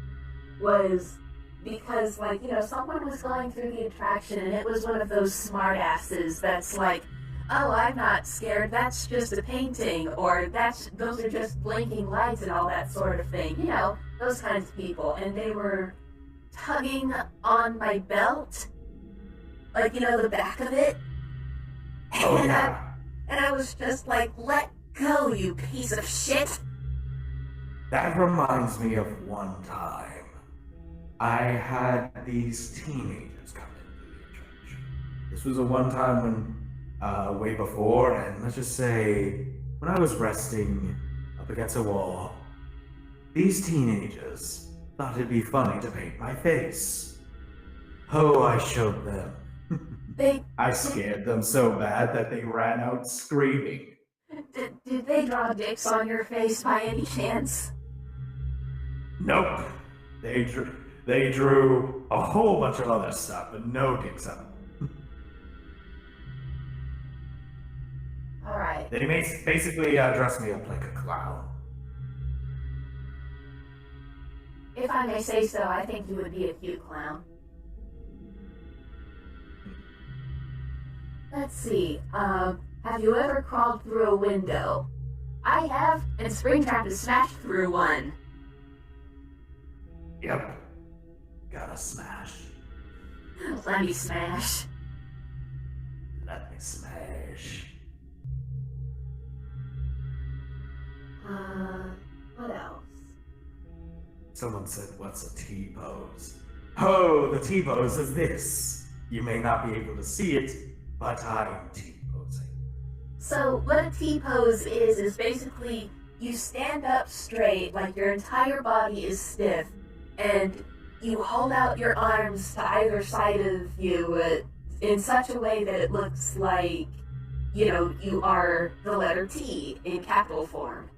was because, like, you know, someone was going through the attraction and it was one of those smartasses that's like, oh, I'm not scared, that's just a painting, or those are just blinking lights and all that sort of thing. You know, those kinds of people. And they were tugging on my belt, like, you know, the back of it. Oh, yeah. And I was just like, let go, you piece of shit. That reminds me of one time. I had these teenagers come into the attraction. This was a one time when, way before, and let's just say, when I was resting up against a wall, these teenagers thought it'd be funny to paint my face. Oh, I showed them. I scared them so bad that they ran out screaming. Did they draw dicks on your face by any chance? Nope. They drew a whole bunch of other stuff, but no dicks on them. Alright. They basically dressed me up like a clown. If I may say so, I think you would be a cute clown. Let's see, have you ever crawled through a window? I have, and Springtrap has smashed through one. Yep. Gotta smash. Let me smash. Let me smash. What else? Someone said, what's a T-pose? Oh, the T-pose is this. You may not be able to see it, but I'm T-posing. So, what a T-pose is basically you stand up straight, like your entire body is stiff, and you hold out your arms to either side of you in such a way that it looks like, you know, you are the letter T in capital form.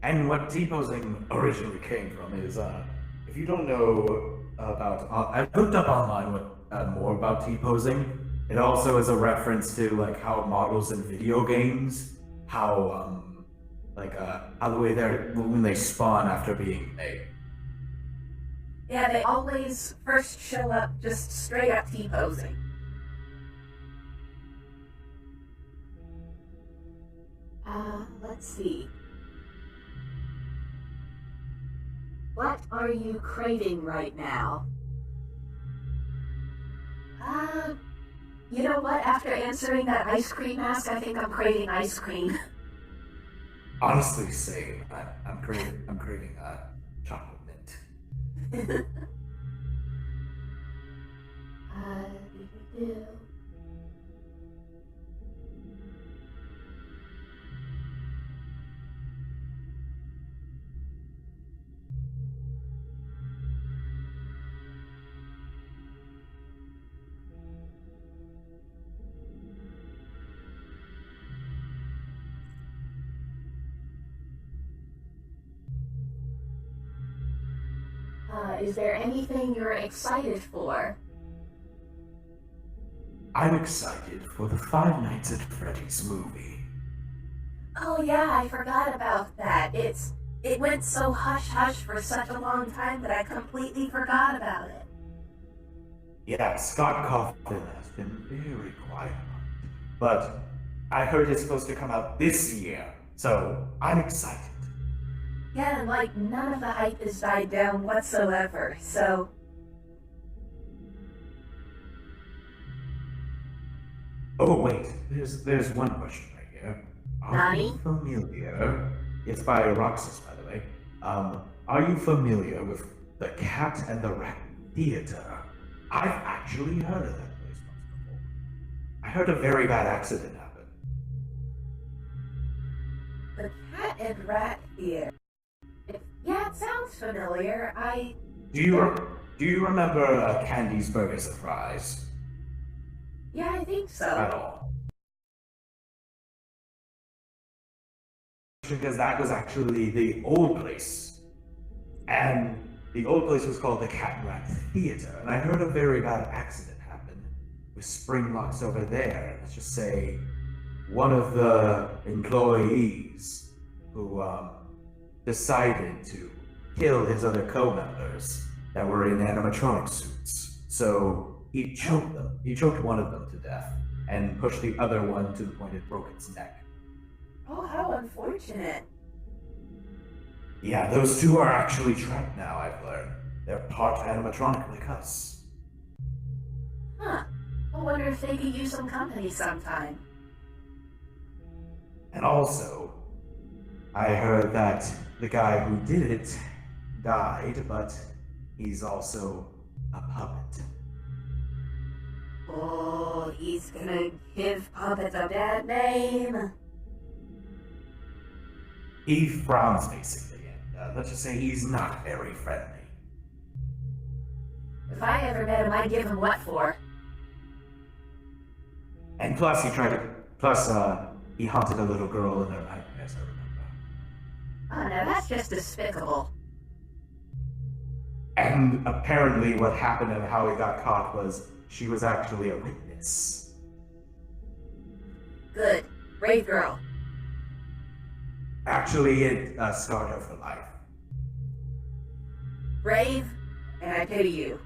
And what T-posing originally came from is, if you don't know about, I looked up online more about T-posing. It also is a reference to like how models in video games, how the way when they spawn after being made. Yeah, they always first show up just straight up T-posing. Let's see. What are you craving right now? You know what? After answering that ice cream ask, I think I'm craving ice cream. Honestly, same. I'm craving chocolate mint. Is there anything you're excited for? I'm excited for the Five Nights at Freddy's movie. Oh yeah, I forgot about that. It went so hush-hush for such a long time that I completely forgot about it. Yeah, Scott Kaufman has been very quiet, but I heard it's supposed to come out this year, so I'm excited. Yeah, and like none of the hype has died down whatsoever, so. Oh wait, there's one question right here. Are Nani? you familiar? It's by Roxas, by the way. Are you familiar with the Cat and the Rat Theater? I've actually heard of that place once before. I heard a very bad accident happen. The Cat and Rat Theater. Yeah, it sounds familiar. Do you remember Candy's Burgers and Fries Yeah, I think at so. all? Because that was actually the old place. And the old place was called the Cat and Rat Theater. And I heard a very bad accident happen with spring locks over there. Let's just say one of the employees who decided to kill his other co-members that were in animatronic suits. So he choked them. He choked one of them to death and pushed the other one to the point it broke its neck. Oh, how unfortunate. Yeah, those two are actually trapped now, I've learned. They're part animatronic like us. Huh. I wonder if they could use some company sometime. And also, I heard that the guy who did it died, but he's also a puppet. Oh, he's gonna give Puppet a bad name. He frowns basically, and let's just say he's not very friendly. If I ever met him, I'd give him what for? And plus, he haunted a little girl in her nightmares, I remember. Oh, no, that's just despicable. And apparently, what happened and how he got caught was she was actually a witness. Good. Brave girl. Actually, it scarred her for life. Brave, and I pity you.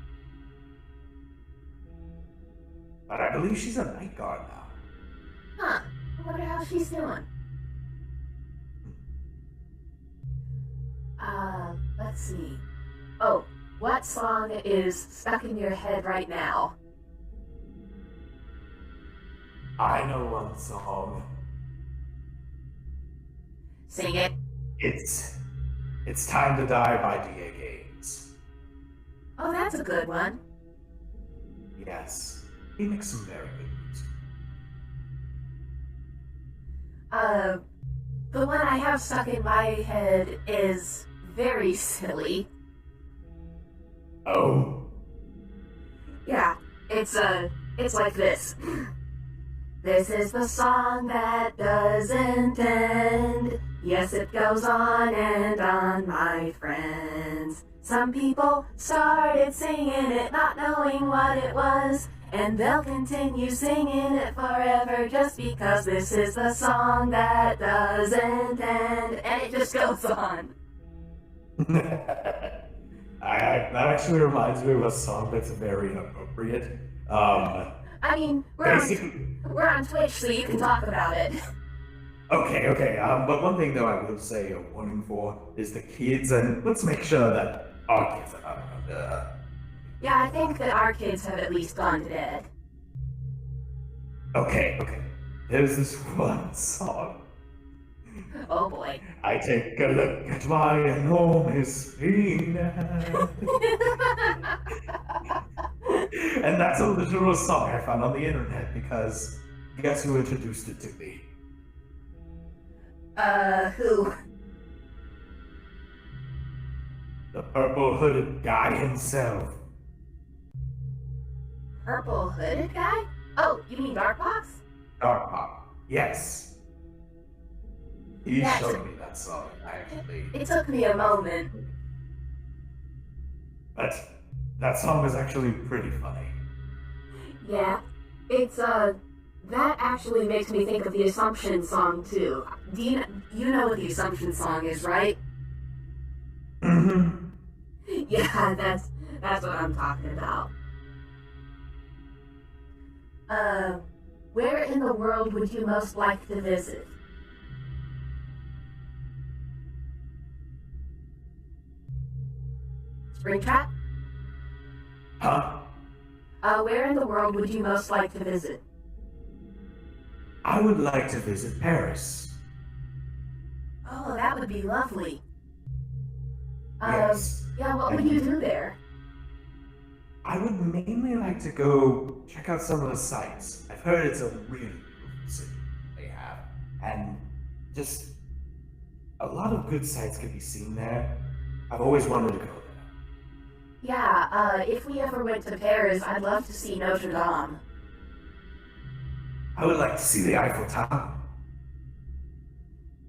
But I believe she's a night guard now. Huh. I wonder how she's doing. Let's see. Oh, what song is stuck in your head right now? I know one song. Sing it. It's Time to Die by DA Games. Oh, that's a good one. Yes, he makes some very good music. The one I have stuck in my head is very silly. Oh? Yeah, it's like this. This is the song that doesn't end. Yes, it goes on and on, my friends. Some people started singing it not knowing what it was, and they'll continue singing it forever just because this is the song that doesn't end, and it just goes on. That actually reminds me of a song that's very inappropriate. I mean, we're on Twitch, so you can talk about it. Okay. But one thing though I will say a warning for is the kids, and let's make sure that our kids are not around. Yeah, I think that our kids have at least gone to bed. Okay. There's this one song. Oh boy. I take a look at my enormous penis. And that's a literal song I found on the internet because guess who introduced it to me? Who? The purple hooded guy himself. Purple hooded guy? Oh, you mean Darkbox? Dark Pop. Yes. He Yeah, showed me that song, actually. It took me a moment. But that song is actually pretty funny. Yeah, it's, that actually makes me think of the Assumption song, too. Do you know what the Assumption song is, right? Mm-hmm. Yeah, that's what I'm talking about. Where in the world would you most like to visit? Springtrap? Huh? Where in the world would you most like to visit? I would like to visit Paris. Oh, that would be lovely. Yes. Yeah, what would you do there? I would mainly like to go check out some of the sites. I've heard it's a really beautiful city they have. And just a lot of good sights can be seen there. I've always wanted to go there. Yeah, if we ever went to Paris, I'd love to see Notre Dame. I would like to see the Eiffel Tower.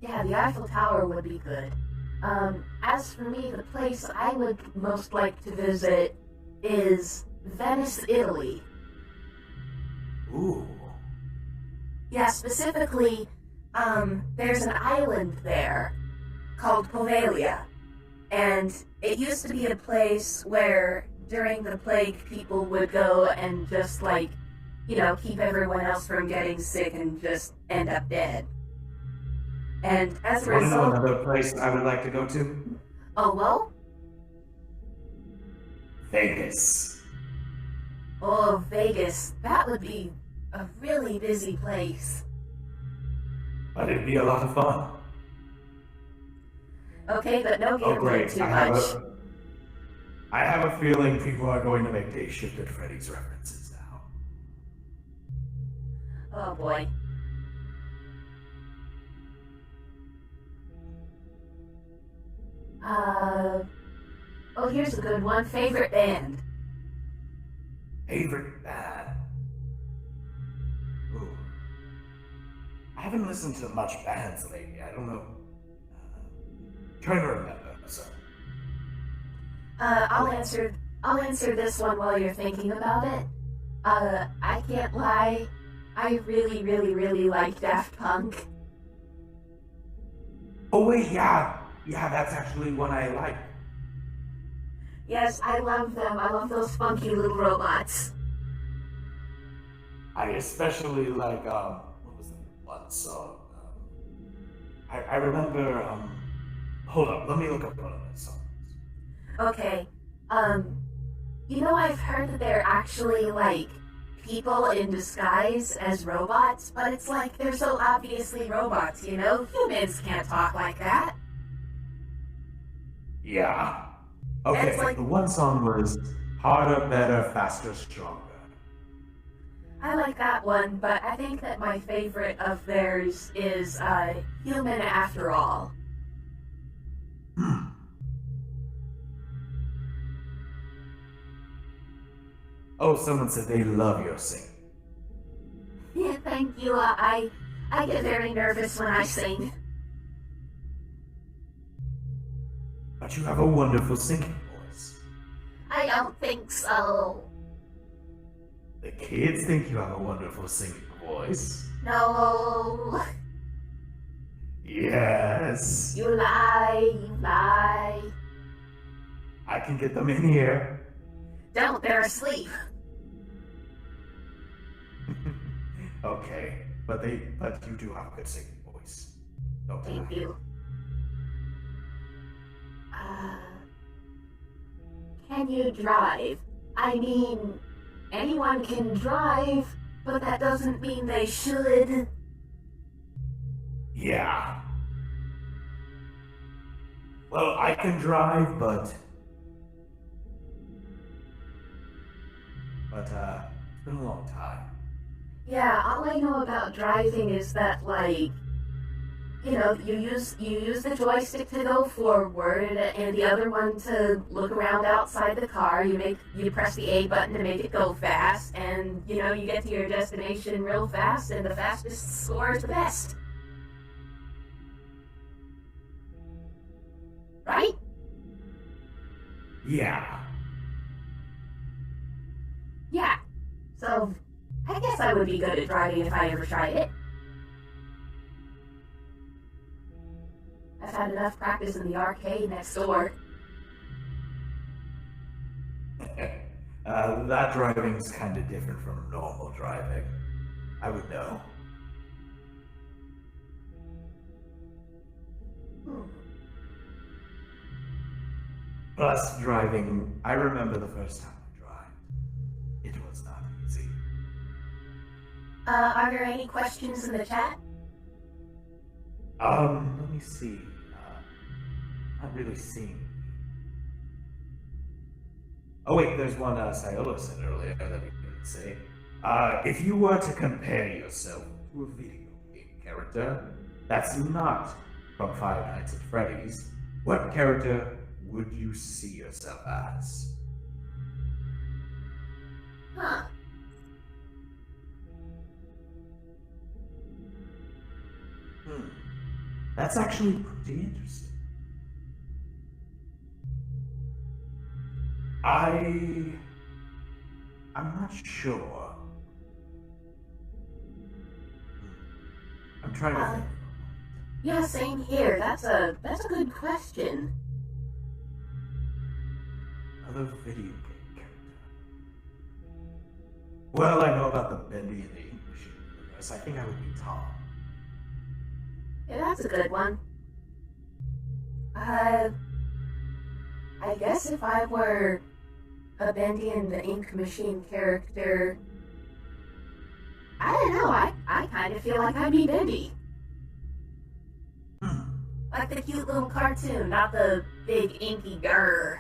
Yeah, the Eiffel Tower would be good. As for me, the place I would most like to visit is Venice, Italy. Ooh. Yeah, specifically, there's an island there called Poveglia. And it used to be a place where during the plague people would go and just keep everyone else from getting sick and just end up dead. And as a Want to know result... another place I would like to go to? Oh, well? Vegas. Oh, Vegas. That would be a really busy place. But it'd be a lot of fun. Okay, but no Oh, gambling great. too much. I have a feeling people are going to make Day Shift at Freddy's references now. Oh, boy. Oh, here's a good one. Favorite band? Favorite band? Ooh. I haven't listened to much bands lately. I don't know. Trying to remember. So. I'll answer this one while you're thinking about it. I can't lie. I really, really, really like Daft Punk. Oh wait, yeah. Yeah, that's actually one I like. Yes, I love them. I love those funky little robots. I especially like, what was the one song? I remember, hold up, let me look up one of those songs. Okay, I've heard that they're actually, people in disguise as robots, but it's like they're so obviously robots, Humans can't talk like that. Yeah. Okay, the one song was Harder, Better, Faster, Stronger. I like that one, but I think that my favorite of theirs is, Human After All. Oh, someone said they love your singing. Yeah, thank you. I get very nervous when I sing. But you have a wonderful singing voice. I don't think so. The kids think you have a wonderful singing voice. No. Yes. You lie. I can get them in here. Don't, they're asleep. Okay, but you do have a good singing voice. Don't Thank lie. you. Can you drive? I mean, anyone can drive, but that doesn't mean they should. Yeah. Well, I can drive, but it's been a long time. Yeah, all I know about driving is that, you use the joystick to go forward and the other one to look around outside the car. You press the A button to make it go fast, and you get to your destination real fast, and the fastest scores the best. Right? Yeah. Yeah. So, I guess I would be good at driving if I ever tried it. I've had enough practice in the arcade next door. That driving's kind of different from normal driving. I would know. Plus, driving, I remember the first time I drive. It was not easy. Are there any questions in the chat? Let me see. Not really seeing. Oh wait, there's one Sciolo said earlier that we didn't say. If you were to compare yourself to a video game character that's not from Five Nights at Freddy's, what character would you see yourself as? Huh. That's actually pretty interesting. I'm not sure. I'm trying to think. Yeah, same here. That's a good question. Another video game character. Well, I know about the Bendy and the Ink Machine universe. I think I would be Tom. Yeah, that's a good one. I guess if I were a Bendy and the Ink Machine character, I don't know, I kind of feel like I'd be Bendy. Like the cute little cartoon, not the big inky grr.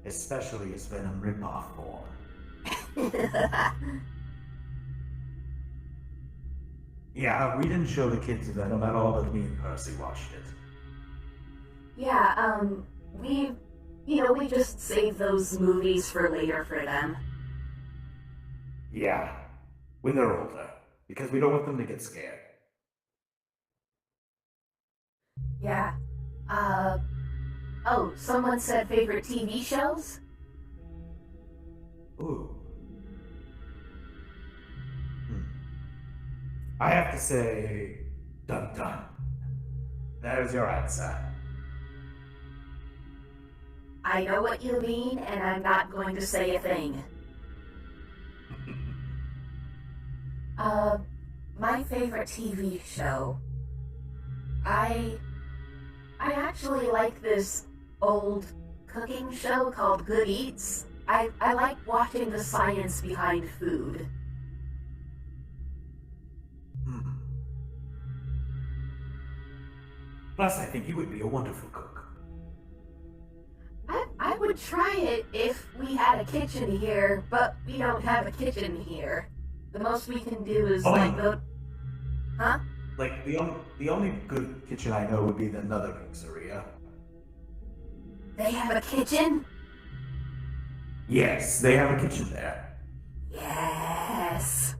Especially his Venom ripoff form. Yeah, we didn't show the kids Venom at all, but me and Percy watched it. Yeah, we just saved those movies for later for them. Yeah, when they're older, because we don't want them to get scared. Yeah. Oh, someone said favorite TV shows? Ooh. I have to say, dun dun. There's your answer. I know what you mean, and I'm not going to say a thing. My favorite TV show. I actually like this old cooking show called Good Eats. I like watching the science behind food. Plus, I think you would be a wonderful cook. I would try it if we had a kitchen here, but we don't have a kitchen here. The most we can do is go... Huh? Like, the only good kitchen I know would be the Another Pizzeria. They have a kitchen? Yes, they have a kitchen there. Yes.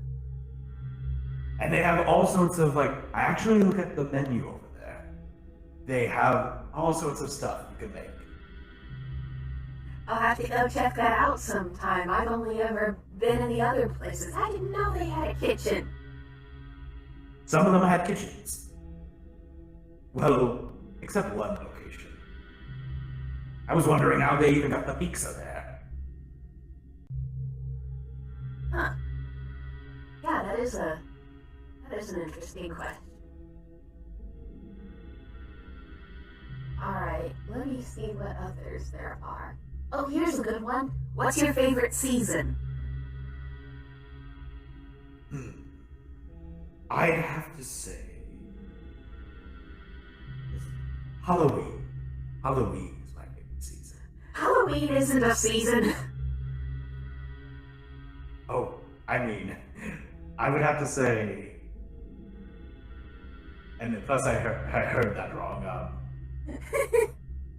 And they have all sorts of, I actually look at the menu over there. They have all sorts of stuff you can make. I'll have to go check that out sometime. I've only ever been in the other places. I didn't know they had a kitchen. Some of them had kitchens. Well, except one location. I was wondering how they even got the pizza there. Huh. Yeah, that is an interesting question. Alright, let me see what others there are. Oh, here's a good one. What's your favorite season? I'd have to say... Halloween. Halloween is my favorite season. Halloween isn't a season. Oh, I mean, I would have to say... And plus I heard that wrong.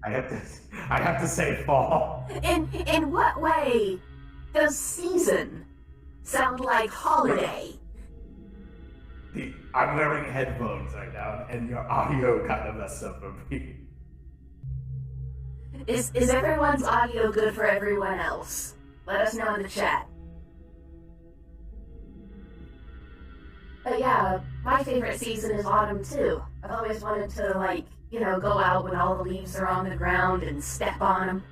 I have to say fall. In what way does season sound like holiday? I'm wearing headphones right now, and your audio kind of messed up for me. Is everyone's audio good for everyone else? Let us know in the chat. But yeah, my favorite season is autumn too. I've always wanted to, go out when all the leaves are on the ground and step on them.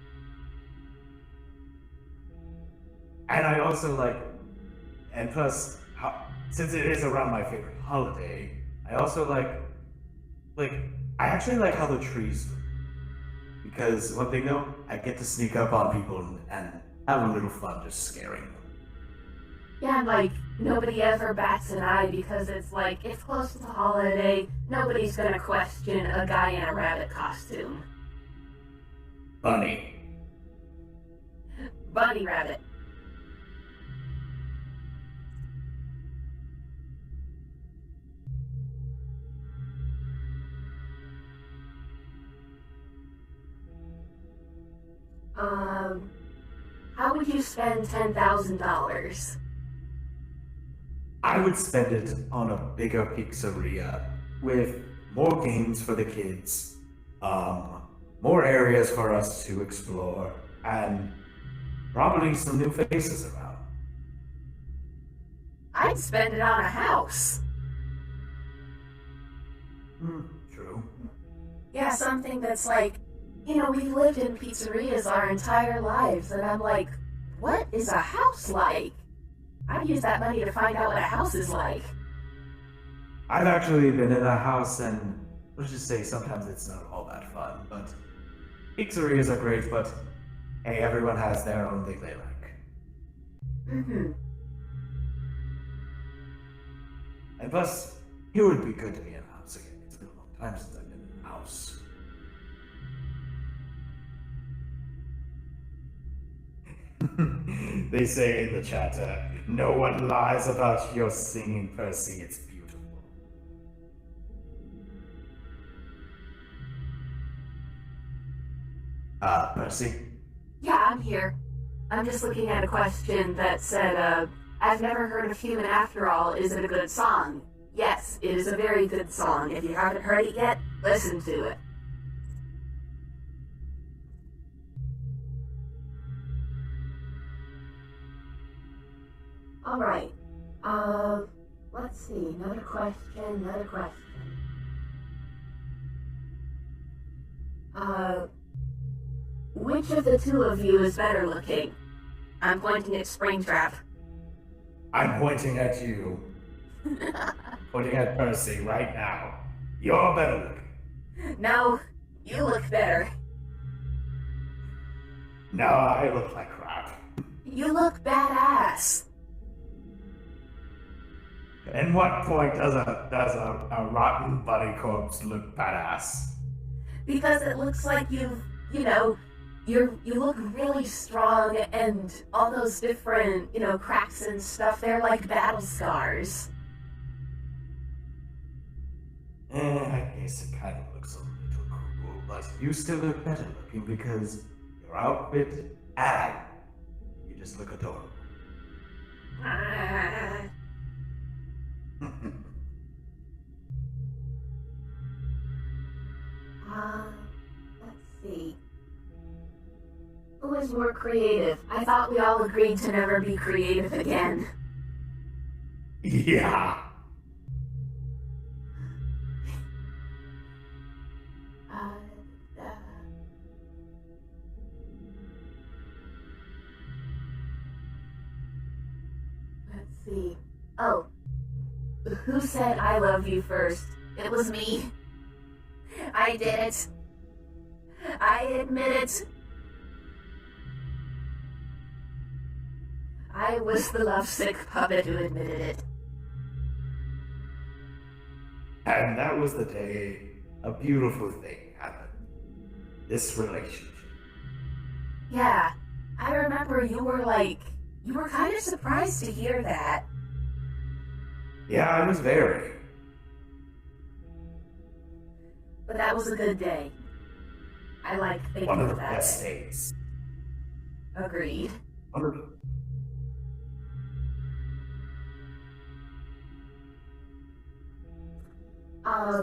And I also and plus, since it is around my favorite holiday, I also I actually like how the trees look. Because one thing though, I get to sneak up on people and have a little fun just scaring them. Yeah, and like, nobody ever bats an eye because it's like, it's close to the holiday, nobody's gonna question a guy in a rabbit costume. Bunny. Bunny rabbit. How would you spend $10,000? I would spend it on a bigger pizzeria with more games for the kids, more areas for us to explore, and probably some new faces around. I'd spend it on a house. True. Yeah, something that's like, we've lived in pizzerias our entire lives, and I'm like, what is a house like? I'd use that money to find out what a house is like. I've actually been in a house, and let's just say sometimes it's not all that fun, but pizzerias are great, but hey, everyone has their own thing they like. Mm-hmm. And plus, it would be good to be in a house again. It's been a long time since I've been in a house. They say in the chat, no one lies about your singing, Percy. It's beautiful. Percy? Yeah, I'm here. I'm just looking at a question that said, I've never heard of Human After All. Is it a good song? Yes, it is a very good song. If you haven't heard it yet, listen to it. Alright. Let's see. Another question. Which of the two of you is better looking? I'm pointing at Springtrap. I'm pointing at you. Pointing at Percy right now. You're better looking. No, you look better. No, I look like crap. You look badass. At what point does a rotten body corpse look badass? Because it looks like you look really strong, and all those different, cracks and stuff, they're like battle scars. I guess it kind of looks a little cool, but you still look better looking because your outfit, and you just look adorable. Let's see. Who is more creative? I thought we all agreed to never be creative again. Yeah. Let's see. Oh. Who said I love you first? It was me. I did it. I admit it. I was the lovesick puppet who admitted it. And that was the day a beautiful thing happened. This relationship. Yeah, I remember you were kind of surprised to hear that. Yeah, I was very. But that was a good day. I like thinking One of the of that best day. days. Agreed. One of the...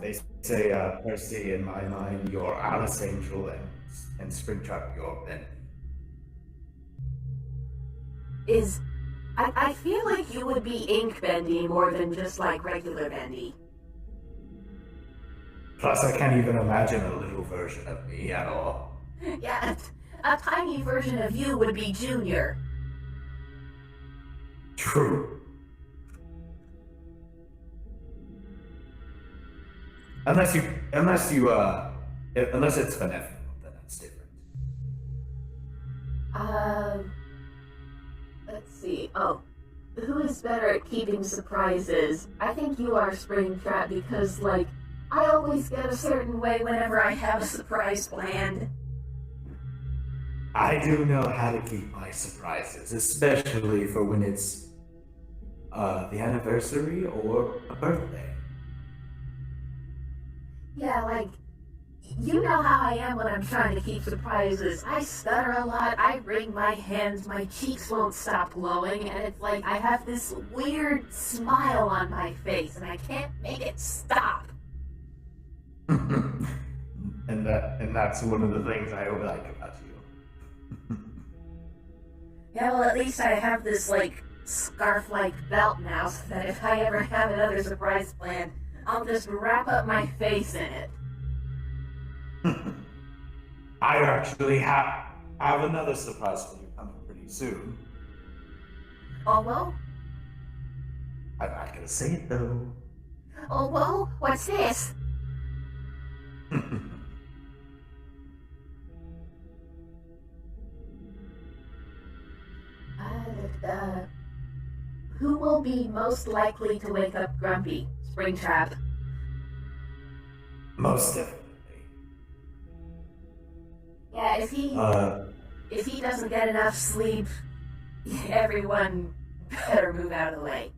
They say, Percy, in my mind, you're Alice Angel and Springtrap, you're Ben. I feel like you would be ink bendy more than just like regular bendy. Plus, I can't even imagine a little version of me at all. Yeah, a tiny version of you would be Junior. True. Unless it's beneficial, then that's different. Oh, who is better at keeping surprises? I think you are, Springtrap, because, like, I always get a certain way whenever I have a surprise planned. I do know how to keep my surprises, especially for when it's the anniversary or a birthday. Yeah, like, you know how I am when I'm trying to keep surprises. I stutter a lot, I wring my hands, my cheeks won't stop glowing, and it's like I have this weird smile on my face, and I can't make it stop. and that's one of the things I like about you. Yeah, well, at least I have this, like, scarf-like belt now, so that if I ever have another surprise planned, I'll just wrap up my face in it. I actually have another surprise for you coming pretty soon. Oh, well? I'm not gonna say it though. Oh, well? What's this? Who will be most likely to wake up grumpy? Springtrap. Most definitely. Yeah, if he doesn't get enough sleep, everyone better move out of the way.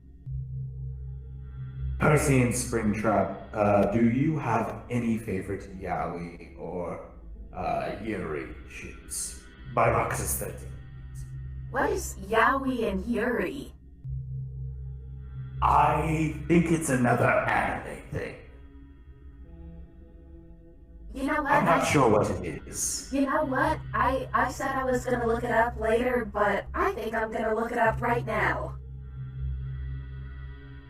Percy and Springtrap, do you have any favorite yaoi or yuri ships by Roxas 13? What is Yaoi and Yuri? I think it's another anime thing. You know what? I'm not sure what it is. You know what? I said I was gonna look it up later, but I think I'm gonna look it up right now.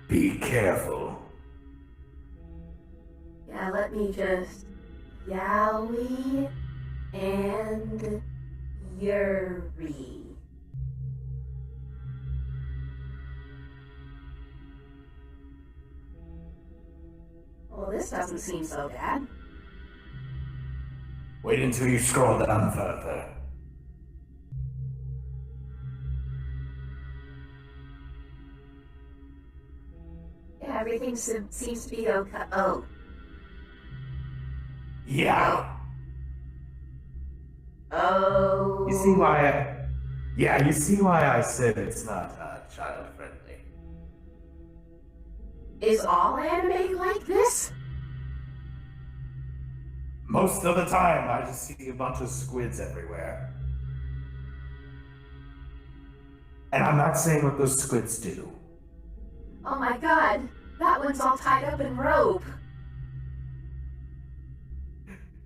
Be careful. Yeah, let me just... Yaoi and Yuri. Well, this doesn't seem so bad. Wait until you scroll down further. Yeah, everything seems to be okay. Oh. Yeah. Oh. You see why you see why I said it's not child friendly. Is all anime like this? Most of the time, I just see a bunch of squids everywhere. And I'm not saying what those squids do. Oh my god, that one's all tied up in rope.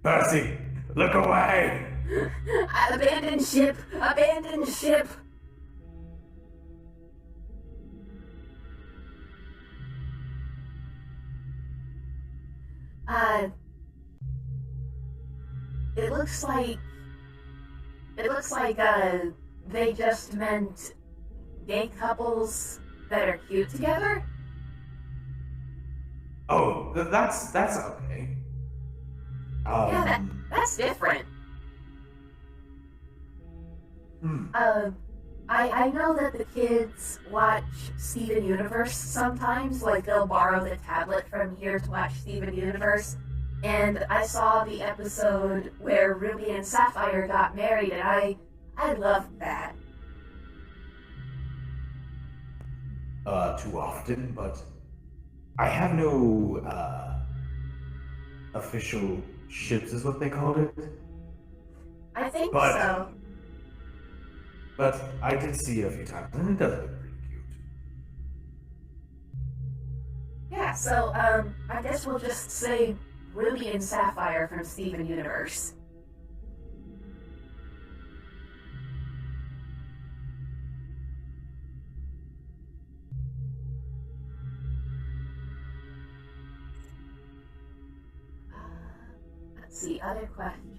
Percy, look away! Abandon ship! Abandon ship! It looks like they just meant gay couples that are cute together. Oh, that's okay. Yeah, that's different. I know that the kids watch Steven Universe sometimes, like they'll borrow the tablet from here to watch Steven Universe, and I saw the episode where Ruby and Sapphire got married, and I loved that. Too often, but I have no official ships is what they called it. I think so. But I did see it a few times, and it does look pretty cute. Yeah, so, I guess we'll just say Ruby and Sapphire from Steven Universe. Let's see, other questions.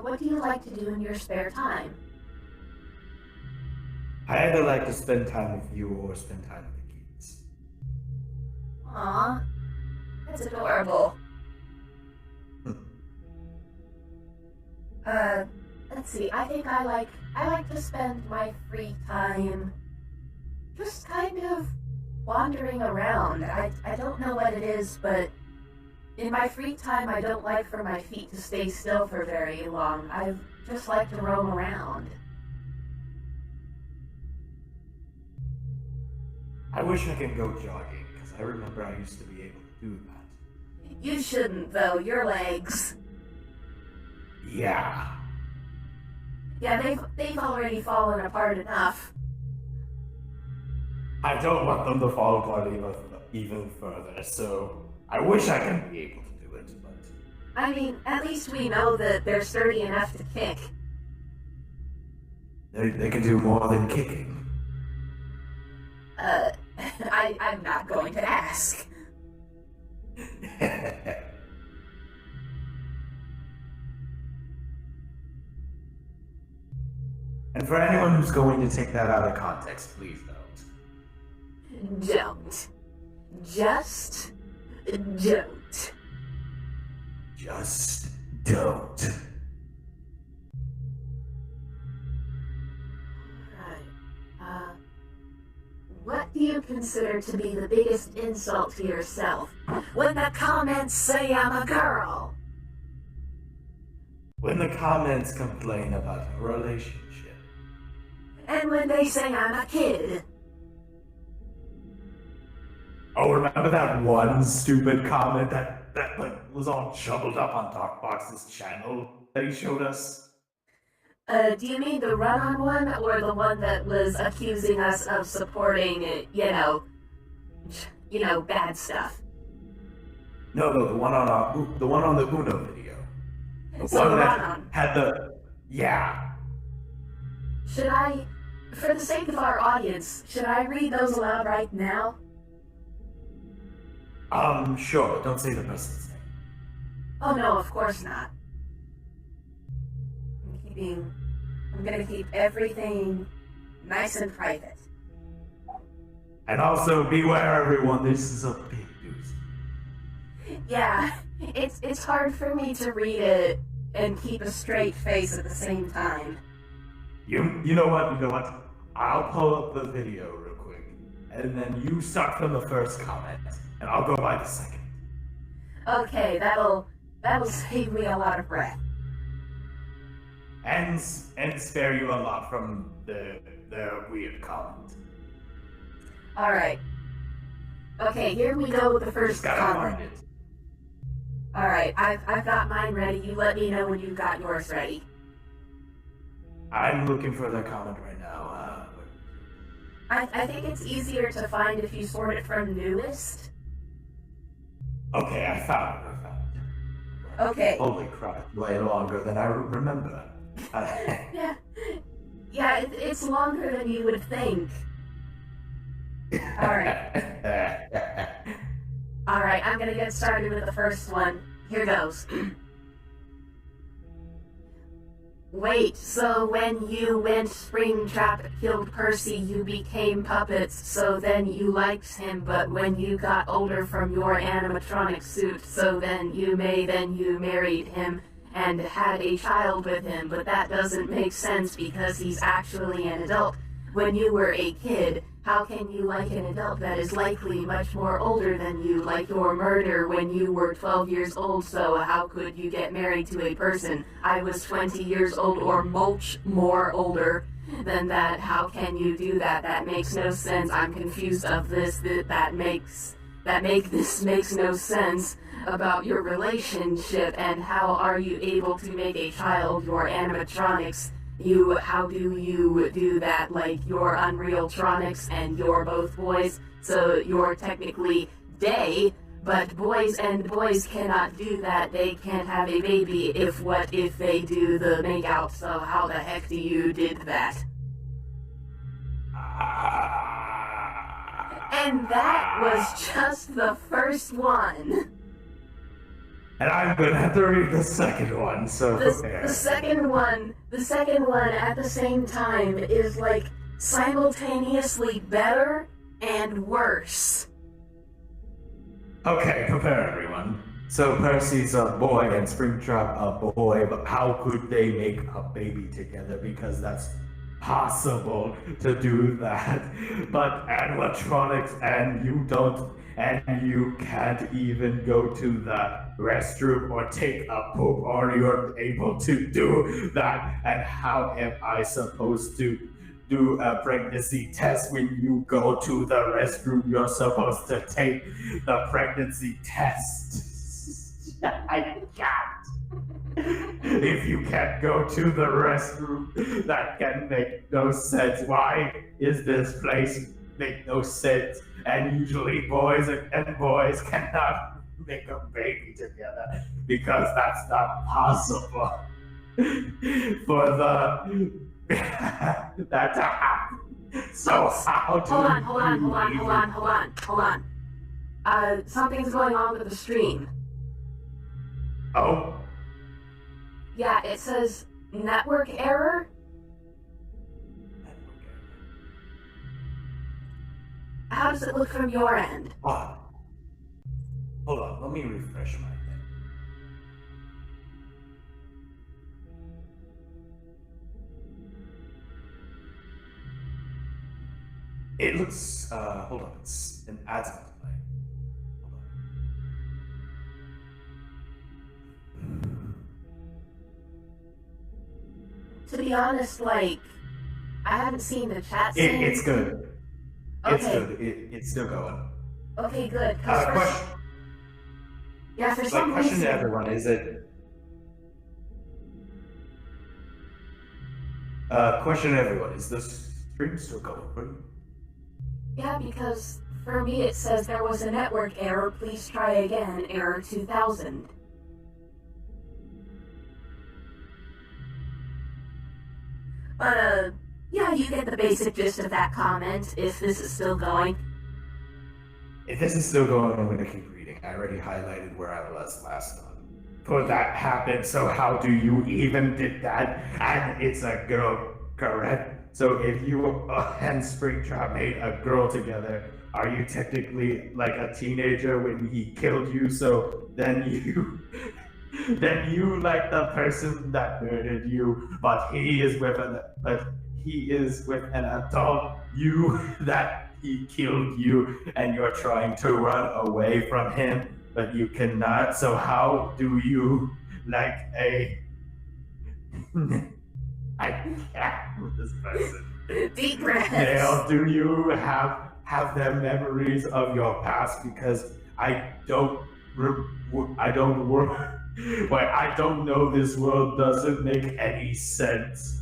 What do you like to do in your spare time? I either like to spend time with you or spend time with the kids. Aw, that's adorable. Let's see, I think I like to spend my free time just kind of wandering around. I don't know what it is, but in my free time I don't like for my feet to stay still for very long. I just like to roam around. I wish I could go jogging, because I remember I used to be able to do that. You shouldn't, though. Your legs. Yeah. Yeah, they've already fallen apart enough. I don't want them to fall apart even further, so I wish I could be able to do it, but... I mean, at least we know that they're sturdy enough to kick. They can do more than kicking. I'm not going to ask. And for anyone who's going to take that out of context, please don't. Don't. Just don't. Just don't. Alright. What do you consider to be the biggest insult to yourself? When the comments say I'm a girl. When the comments complain about a relationship. And when they say I'm a kid. Oh, remember that one stupid comment that was all jumbled up on Talkbox's channel that he showed us? Do you mean the run-on one, or the one that was accusing us of supporting, bad stuff? No, the one on the Uno video. So the run-on. Had the... Yeah. Should I, for the sake of our audience, should I read those aloud right now? Sure, don't say the person's name. Oh no, of course not. I'm gonna keep everything nice and private. And also, beware everyone, this is a big doozy. Yeah, it's hard for me to read it and keep a straight face at the same time. You know what? I'll pull up the video real quick, and then you start from the first comment, and I'll go by the second. Okay, that'll save me a lot of breath. And spare you a lot from the weird comment. Alright. Okay, here we go with the first comment. Alright, I've got mine ready. You let me know when you've got yours ready. I'm looking for the comment right now. I think it's easier to find if you sort it from newest. Okay, I found it. Okay. Holy crap, way longer than I remember. Yeah, it's longer than you would think. Alright, I'm gonna get started with the first one. Here goes. Wait, so when you went Springtrap killed Percy, you became puppets, so then you liked him, but when you got older from your animatronic suit, so then you married him and had a child with him, but that doesn't make sense because he's actually an adult. When you were a kid, how can you like an adult that is likely much more older than you, like your murder when you were 12 years old, so how could you get married to a person? I was 20 years old or much more older than that. How can you do that? That makes no sense. I'm confused of this. This makes no sense about your relationship, and how are you able to make a child your animatronics? How do you do that? Like, you're Unrealtronics and you're both boys, so you're technically they, but boys cannot do that. They can't have a baby if they do the make-out, so how the heck do you did that? And that was just the first one. And I'm gonna have to read the second one, so... The second one at the same time is, like, simultaneously better and worse. Okay, prepare everyone. So Percy's a boy and Springtrap a boy, but how could they make a baby together? Because that's possible to do that. But animatronics and you can't even go to the restroom or take a poop or you're able to do that. And how am I supposed to do a pregnancy test when you go to the restroom? You're supposed to take the pregnancy test. I can't. If you can't go to the restroom, that can make no sense. Why is this place make no sense? And usually boys and boys cannot make a baby together because that's not possible for the that to happen. So how do Hold on. Something's going on with the stream. Oh? Yeah, it says network error. How does it look from your end? Hold on, let me refresh my thing. It looks, hold on, it's an ad's multiply. Hold on. To be honest, like, I haven't seen the chat since. It's good. Okay. It's good. It's still going. Okay, good. Question. Yeah, for some Question reason. to everyone: is it? Question to everyone: is the stream still going for you? Yeah, because for me it says there was a network error. Please try again. Error 2000. But yeah, you get the basic gist of that comment. If this is still going. If this is still going, I'm gonna keep reading. I already highlighted where I was last time. For that happened, so how do you even did that? And it's a girl, correct? So if you and Springtrap made a girl together, are you technically like a teenager when he killed you? So then you like the person that murdered you, but he is with an adult you that he killed you, and you're trying to run away from him, but you cannot. So how do you like a I can't with this person. Deep breaths. Dale, do you have their memories of your past? Because I don't know. This world doesn't make any sense.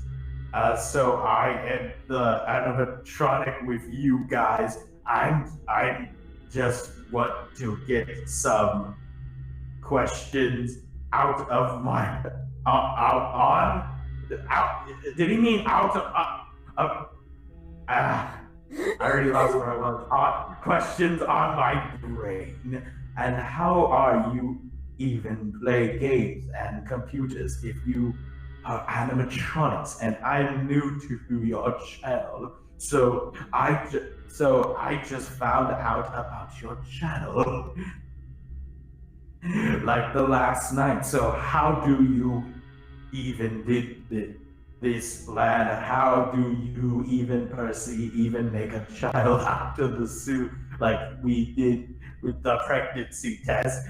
So I am the animatronic with you guys. I just want to get some questions out of my did he mean out of I already lost where I was. Questions on my brain. And how are you even play games and computers if you are animatronics? And I'm new to your channel, so I just found out about your channel like the last night. So how do you even did this plan? How do you even, Percy, even make a child out of the suit like we did with the pregnancy test?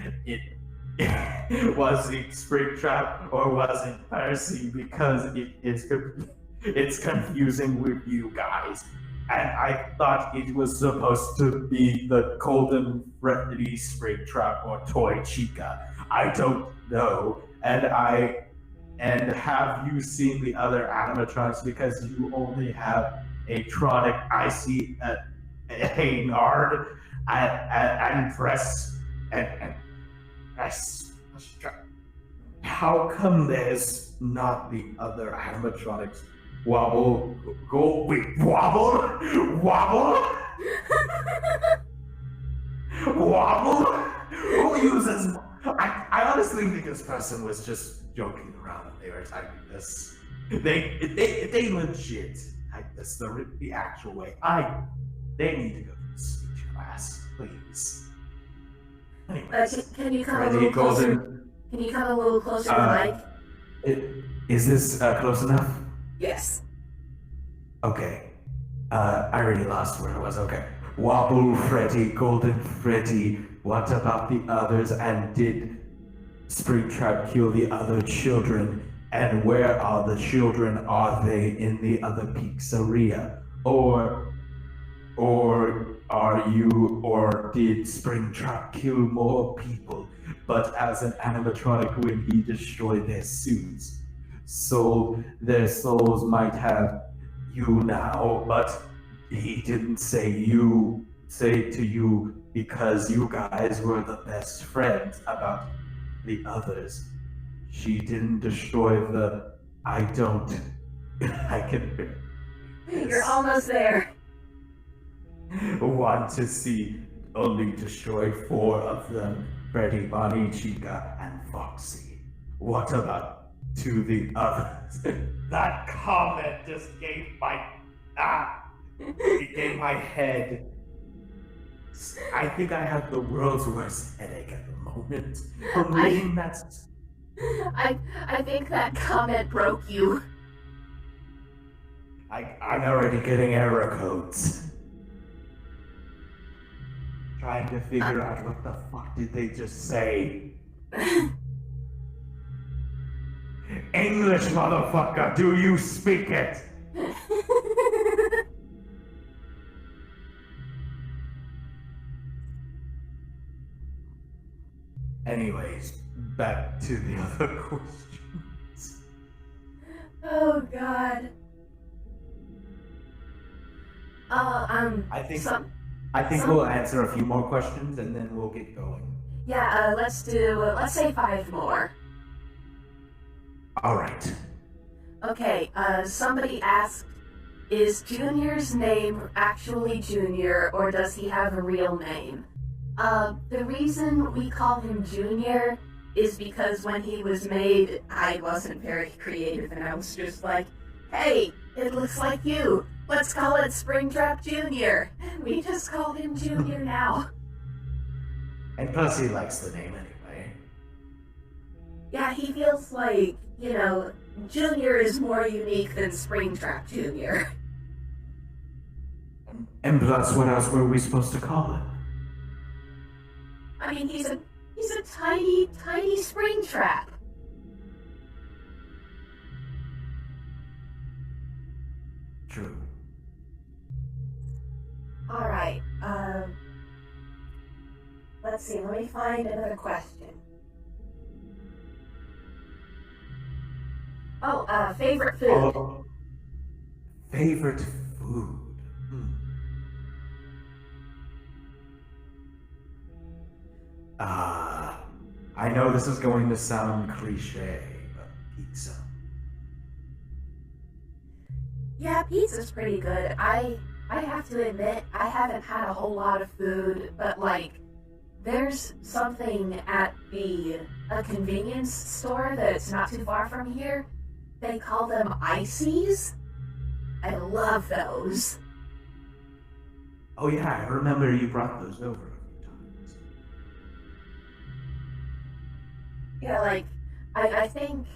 Was it Springtrap or was it Percy? Because it's confusing with you guys. And I thought it was supposed to be the Golden Freddy Springtrap or Toy Chica. I don't know. And have you seen the other animatronics? Because you only have a Tronic. I see a Nard and Press and how come there's not the other animatronics? Wobble. Who uses? I honestly think this person was just joking around when they were typing this. They legit type this the actual way. They need to go to the speech class, please. Anyways, can you come a Freddy little closer? Golden. Can you come a little closer to the mic? Uh, is this close enough? Yes. Okay. I already lost where I was. Okay. Wobble Freddy, Golden Freddy. What about the others? And did Springtrap kill the other children? And where are the children? Are they in the other pizzeria? Or are you, or did Springtrap kill more people, but as an animatronic when he destroyed their suits? So their souls might have you now, but he didn't say to you because you guys were the best friends about the others. She didn't destroy I don't. I can. You're almost there. Want to see only destroy 4 of them, Freddy, Bonnie, Chica, and Foxy. What about to the others? That comment just gave it gave my head. I think I have the world's worst headache at the moment. From reading that. I think that comment broke you. I'm already getting error codes. Trying to figure out what the fuck did they just say. English, motherfucker, do you speak it? Anyways, back to the other questions. Oh God. I think we'll answer a few more questions and then we'll get going. Yeah, let's say 5 more. Alright. Okay, somebody asked, is Junior's name actually Junior, or does he have a real name? The reason we call him Junior is because when he was made, I wasn't very creative, and I was just like, hey, it looks like you. Let's call it Springtrap Junior. We just called him Junior now. And Percy likes the name anyway. Yeah, he feels like, Junior is more unique than Springtrap Junior. And plus, what else were we supposed to call him? I mean, he's a tiny, tiny Springtrap. True. Alright, let's see, let me find another question. Oh, favorite food. Oh, favorite food. I know this is going to sound cliche, but pizza. Yeah, pizza's pretty good. I have to admit, I haven't had a whole lot of food, but there's something at a convenience store that's not too far from here. They call them ices. I love those. Oh yeah, I remember you brought those over a few times. Yeah, I think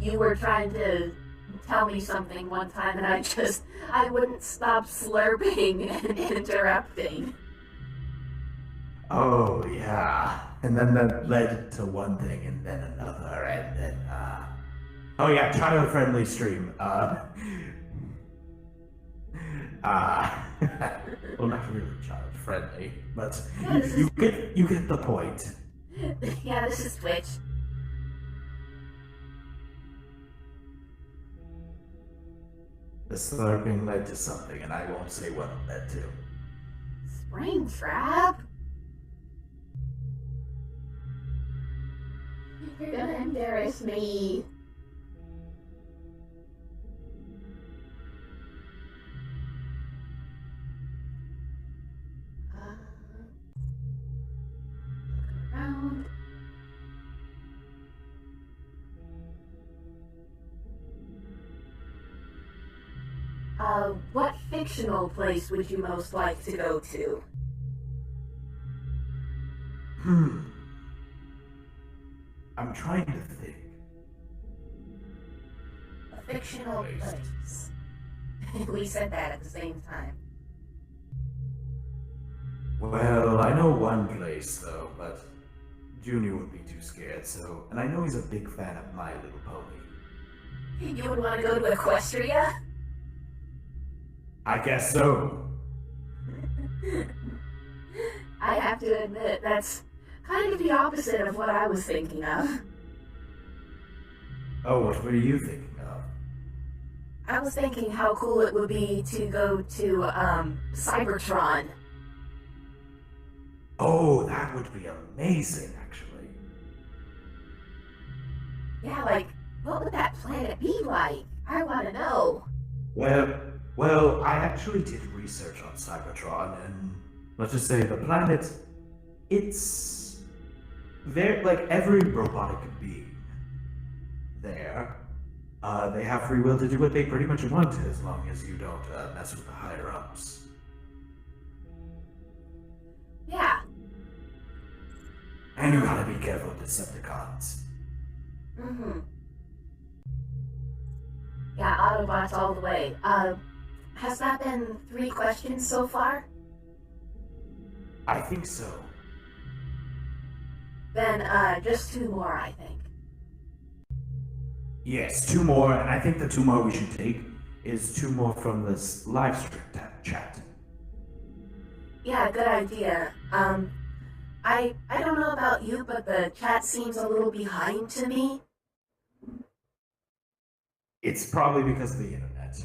you were trying to tell me something one time, and I wouldn't stop slurping and interrupting. Oh yeah, and then that led to one thing, and then another, and then oh yeah, child-friendly stream. Well, not really child-friendly, but Yeah, you get the point. Yeah, this is Twitch. The slurping led to something, and I won't say what it led to. Springtrap? You're gonna embarrass me. Looking around. What fictional place would you most like to go to? I'm trying to think. A fictional place. We said that at the same time. Well, I know one place though, but Junior would be too scared, so. And I know he's a big fan of My Little Pony. You would want to go to Equestria? I guess so. I have to admit, that's kind of the opposite of what I was thinking of. Oh, what were you thinking of? I was thinking how cool it would be to go to, Cybertron. Oh, that would be amazing, actually. Yeah, like, what would that planet be like? I want to know. Well, I actually did research on Cybertron, and let's just say the planet, it's there, like every robotic being there. They have free will to do what they pretty much want, as long as you don't mess with the higher ups. Yeah. And you gotta be careful of Decepticons. Mm-hmm. Yeah, Autobots all the way. Has that been 3 questions so far? I think so. Then, just 2 more, I think. Yes, 2 more, and I think the 2 more we should take is 2 more from this live stream chat. Yeah, good idea. I don't know about you, but the chat seems a little behind to me. It's probably because of the internet.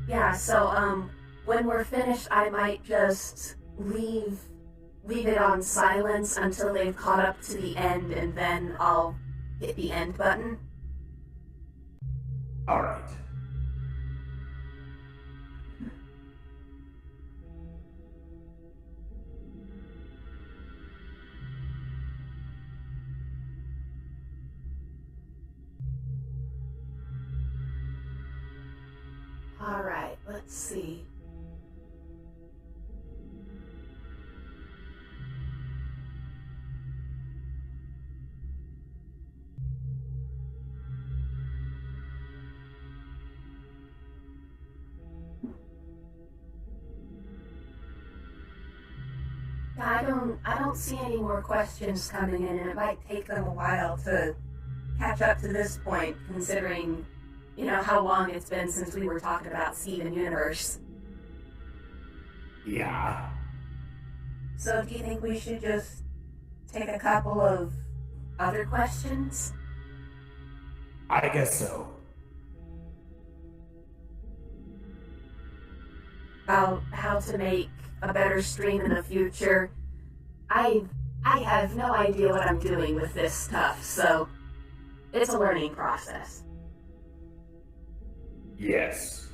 Yeah, so, when we're finished, I might just leave it on silence until they've caught up to the end, and then I'll hit the end button. Alright. Alright, let's see. I don't see any more questions coming in, and it might take them a while to catch up to this point, considering, you know, how long it's been since we were talking about Steven Universe. Yeah. So do you think we should just take a couple of other questions? I guess so. About how to make a better stream in the future. I have no idea what I'm doing with this stuff, so it's a learning process. Yes.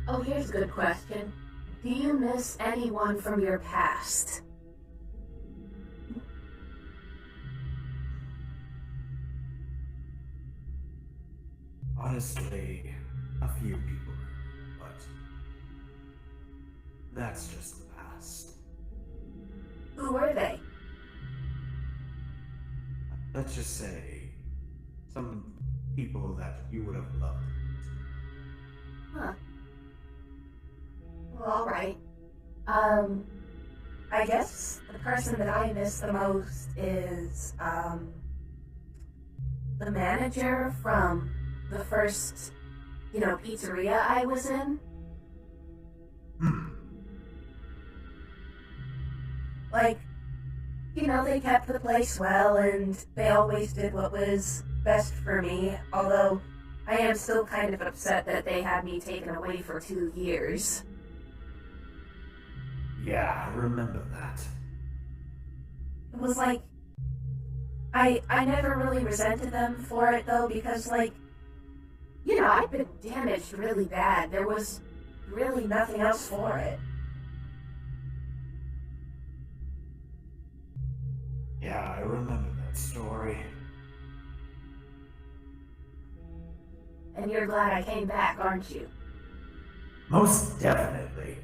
Oh, here's a good question. Do you miss anyone from your past? Honestly, a few people, but that's just the past. Who were they? Let's just say some people that you would have loved. Huh. Well, alright. I guess the person that I miss the most is, the manager from the first, pizzeria I was in. Like, they kept the place well, and they always did what was best for me, although I am still kind of upset that they had me taken away for 2 years. Yeah, I remember that. It was like, I never really resented them for it, though, because, I'd been damaged really bad. There was really nothing else for it. Yeah, I remember that story. And you're glad I came back, aren't you? Most definitely.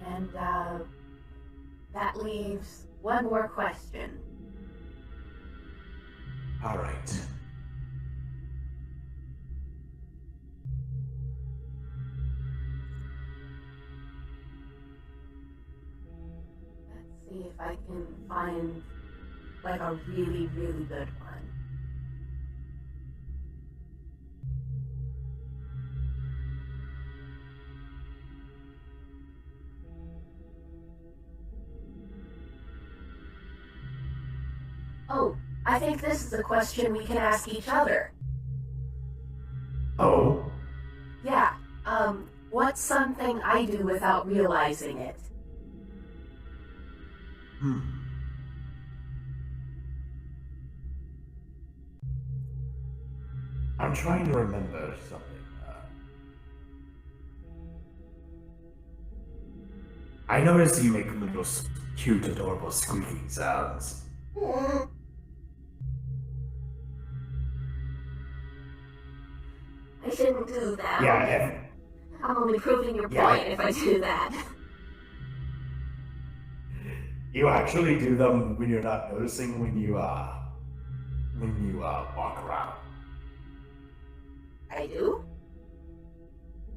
And, that leaves one more question. All right. Let's see if I can find, like, a really, really good one. Oh, I think this is a question we can ask each other. Oh? Yeah, what's something I do without realizing it? I'm trying to remember something. I noticed you make little cute, adorable squeaking sounds. I shouldn't do that. Yeah, I'm only proving your point if I do that. you actually do them when you're not noticing when you walk around. I do?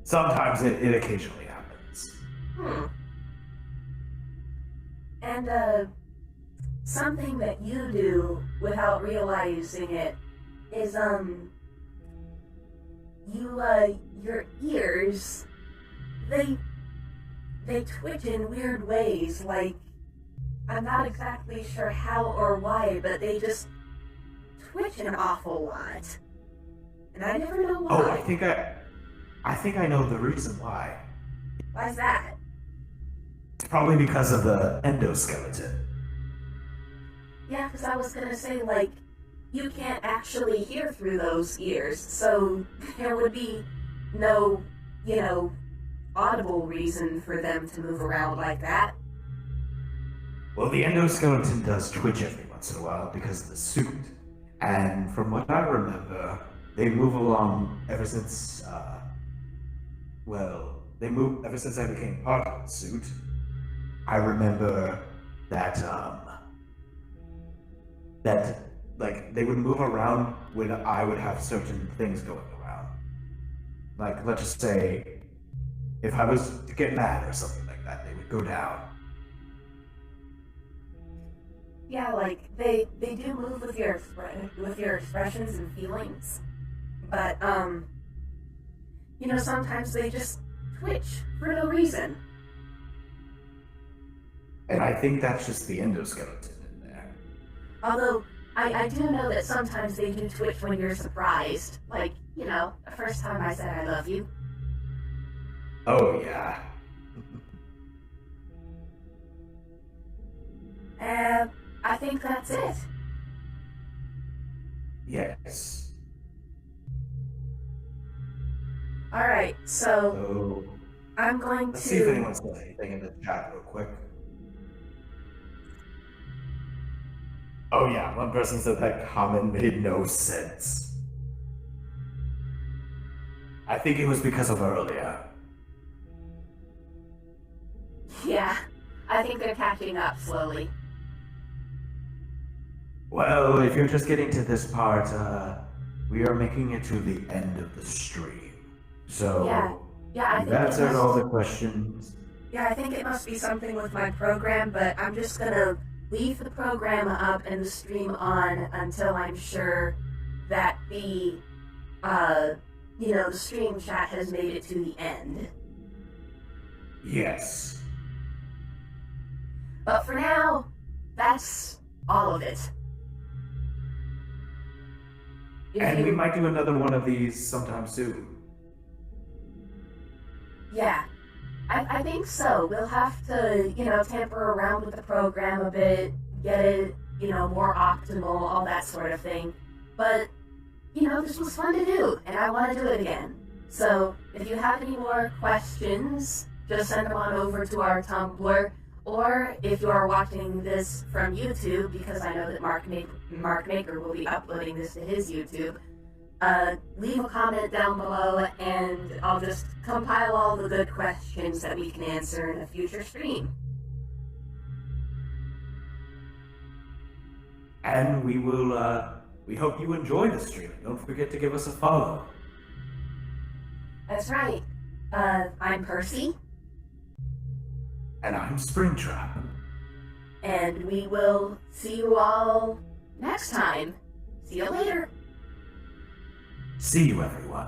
Sometimes it occasionally happens. And, something that you do without realizing it is, your ears, they twitch in weird ways, like, I'm not exactly sure how or why, but they just twitch an awful lot. And I never know why. Oh, I think I know the reason why. Why's that? It's probably because of the endoskeleton. Yeah, because I was gonna say, like, you can't actually hear through those ears, so there would be no, audible reason for them to move around like that. Well, the endoskeleton does twitch every once in a while because of the suit. And from what I remember, they move along ever since, they move ever since I became part of the suit. I remember that, they would move around when I would have certain things going around. Like, let's just say, if I was to get mad or something like that, they would go down. Yeah, like, they do move with your expressions and feelings. But, sometimes they just twitch for no reason. And I think that's just the endoskeleton in there. Although, I do know that sometimes they do twitch when you're surprised. Like, the first time I said I love you. Oh, yeah. I think that's it. Yes. Alright, so I'm going let's to... see if anyone says anything in the chat real quick. Oh yeah, one person said that comment made no sense. I think it was because of earlier. Yeah, I think they're catching up slowly. Well, if you're just getting to this part, we are making it to the end of the stream. So, yeah, I think you've answered all the questions. Yeah, I think it must be something with my program, but I'm just gonna leave the program up and the stream on until I'm sure that the stream chat has made it to the end. Yes. But for now, that's all of it. And we might do another one of these sometime soon. Yeah, I think so. We'll have to, tamper around with the program a bit, get it, more optimal, all that sort of thing. But this was fun to do, and I want to do it again. So, if you have any more questions, just send them on over to our Tumblr, or if you are watching this from YouTube, because I know that Mark Maker will be uploading this to his YouTube, leave a comment down below, and I'll just compile all the good questions that we can answer in a future stream. And we will, we hope you enjoy the stream. Don't forget to give us a follow. That's right. I'm Percy. And I'm Springtrap. And we will see you all next time. See you later. See you, everyone.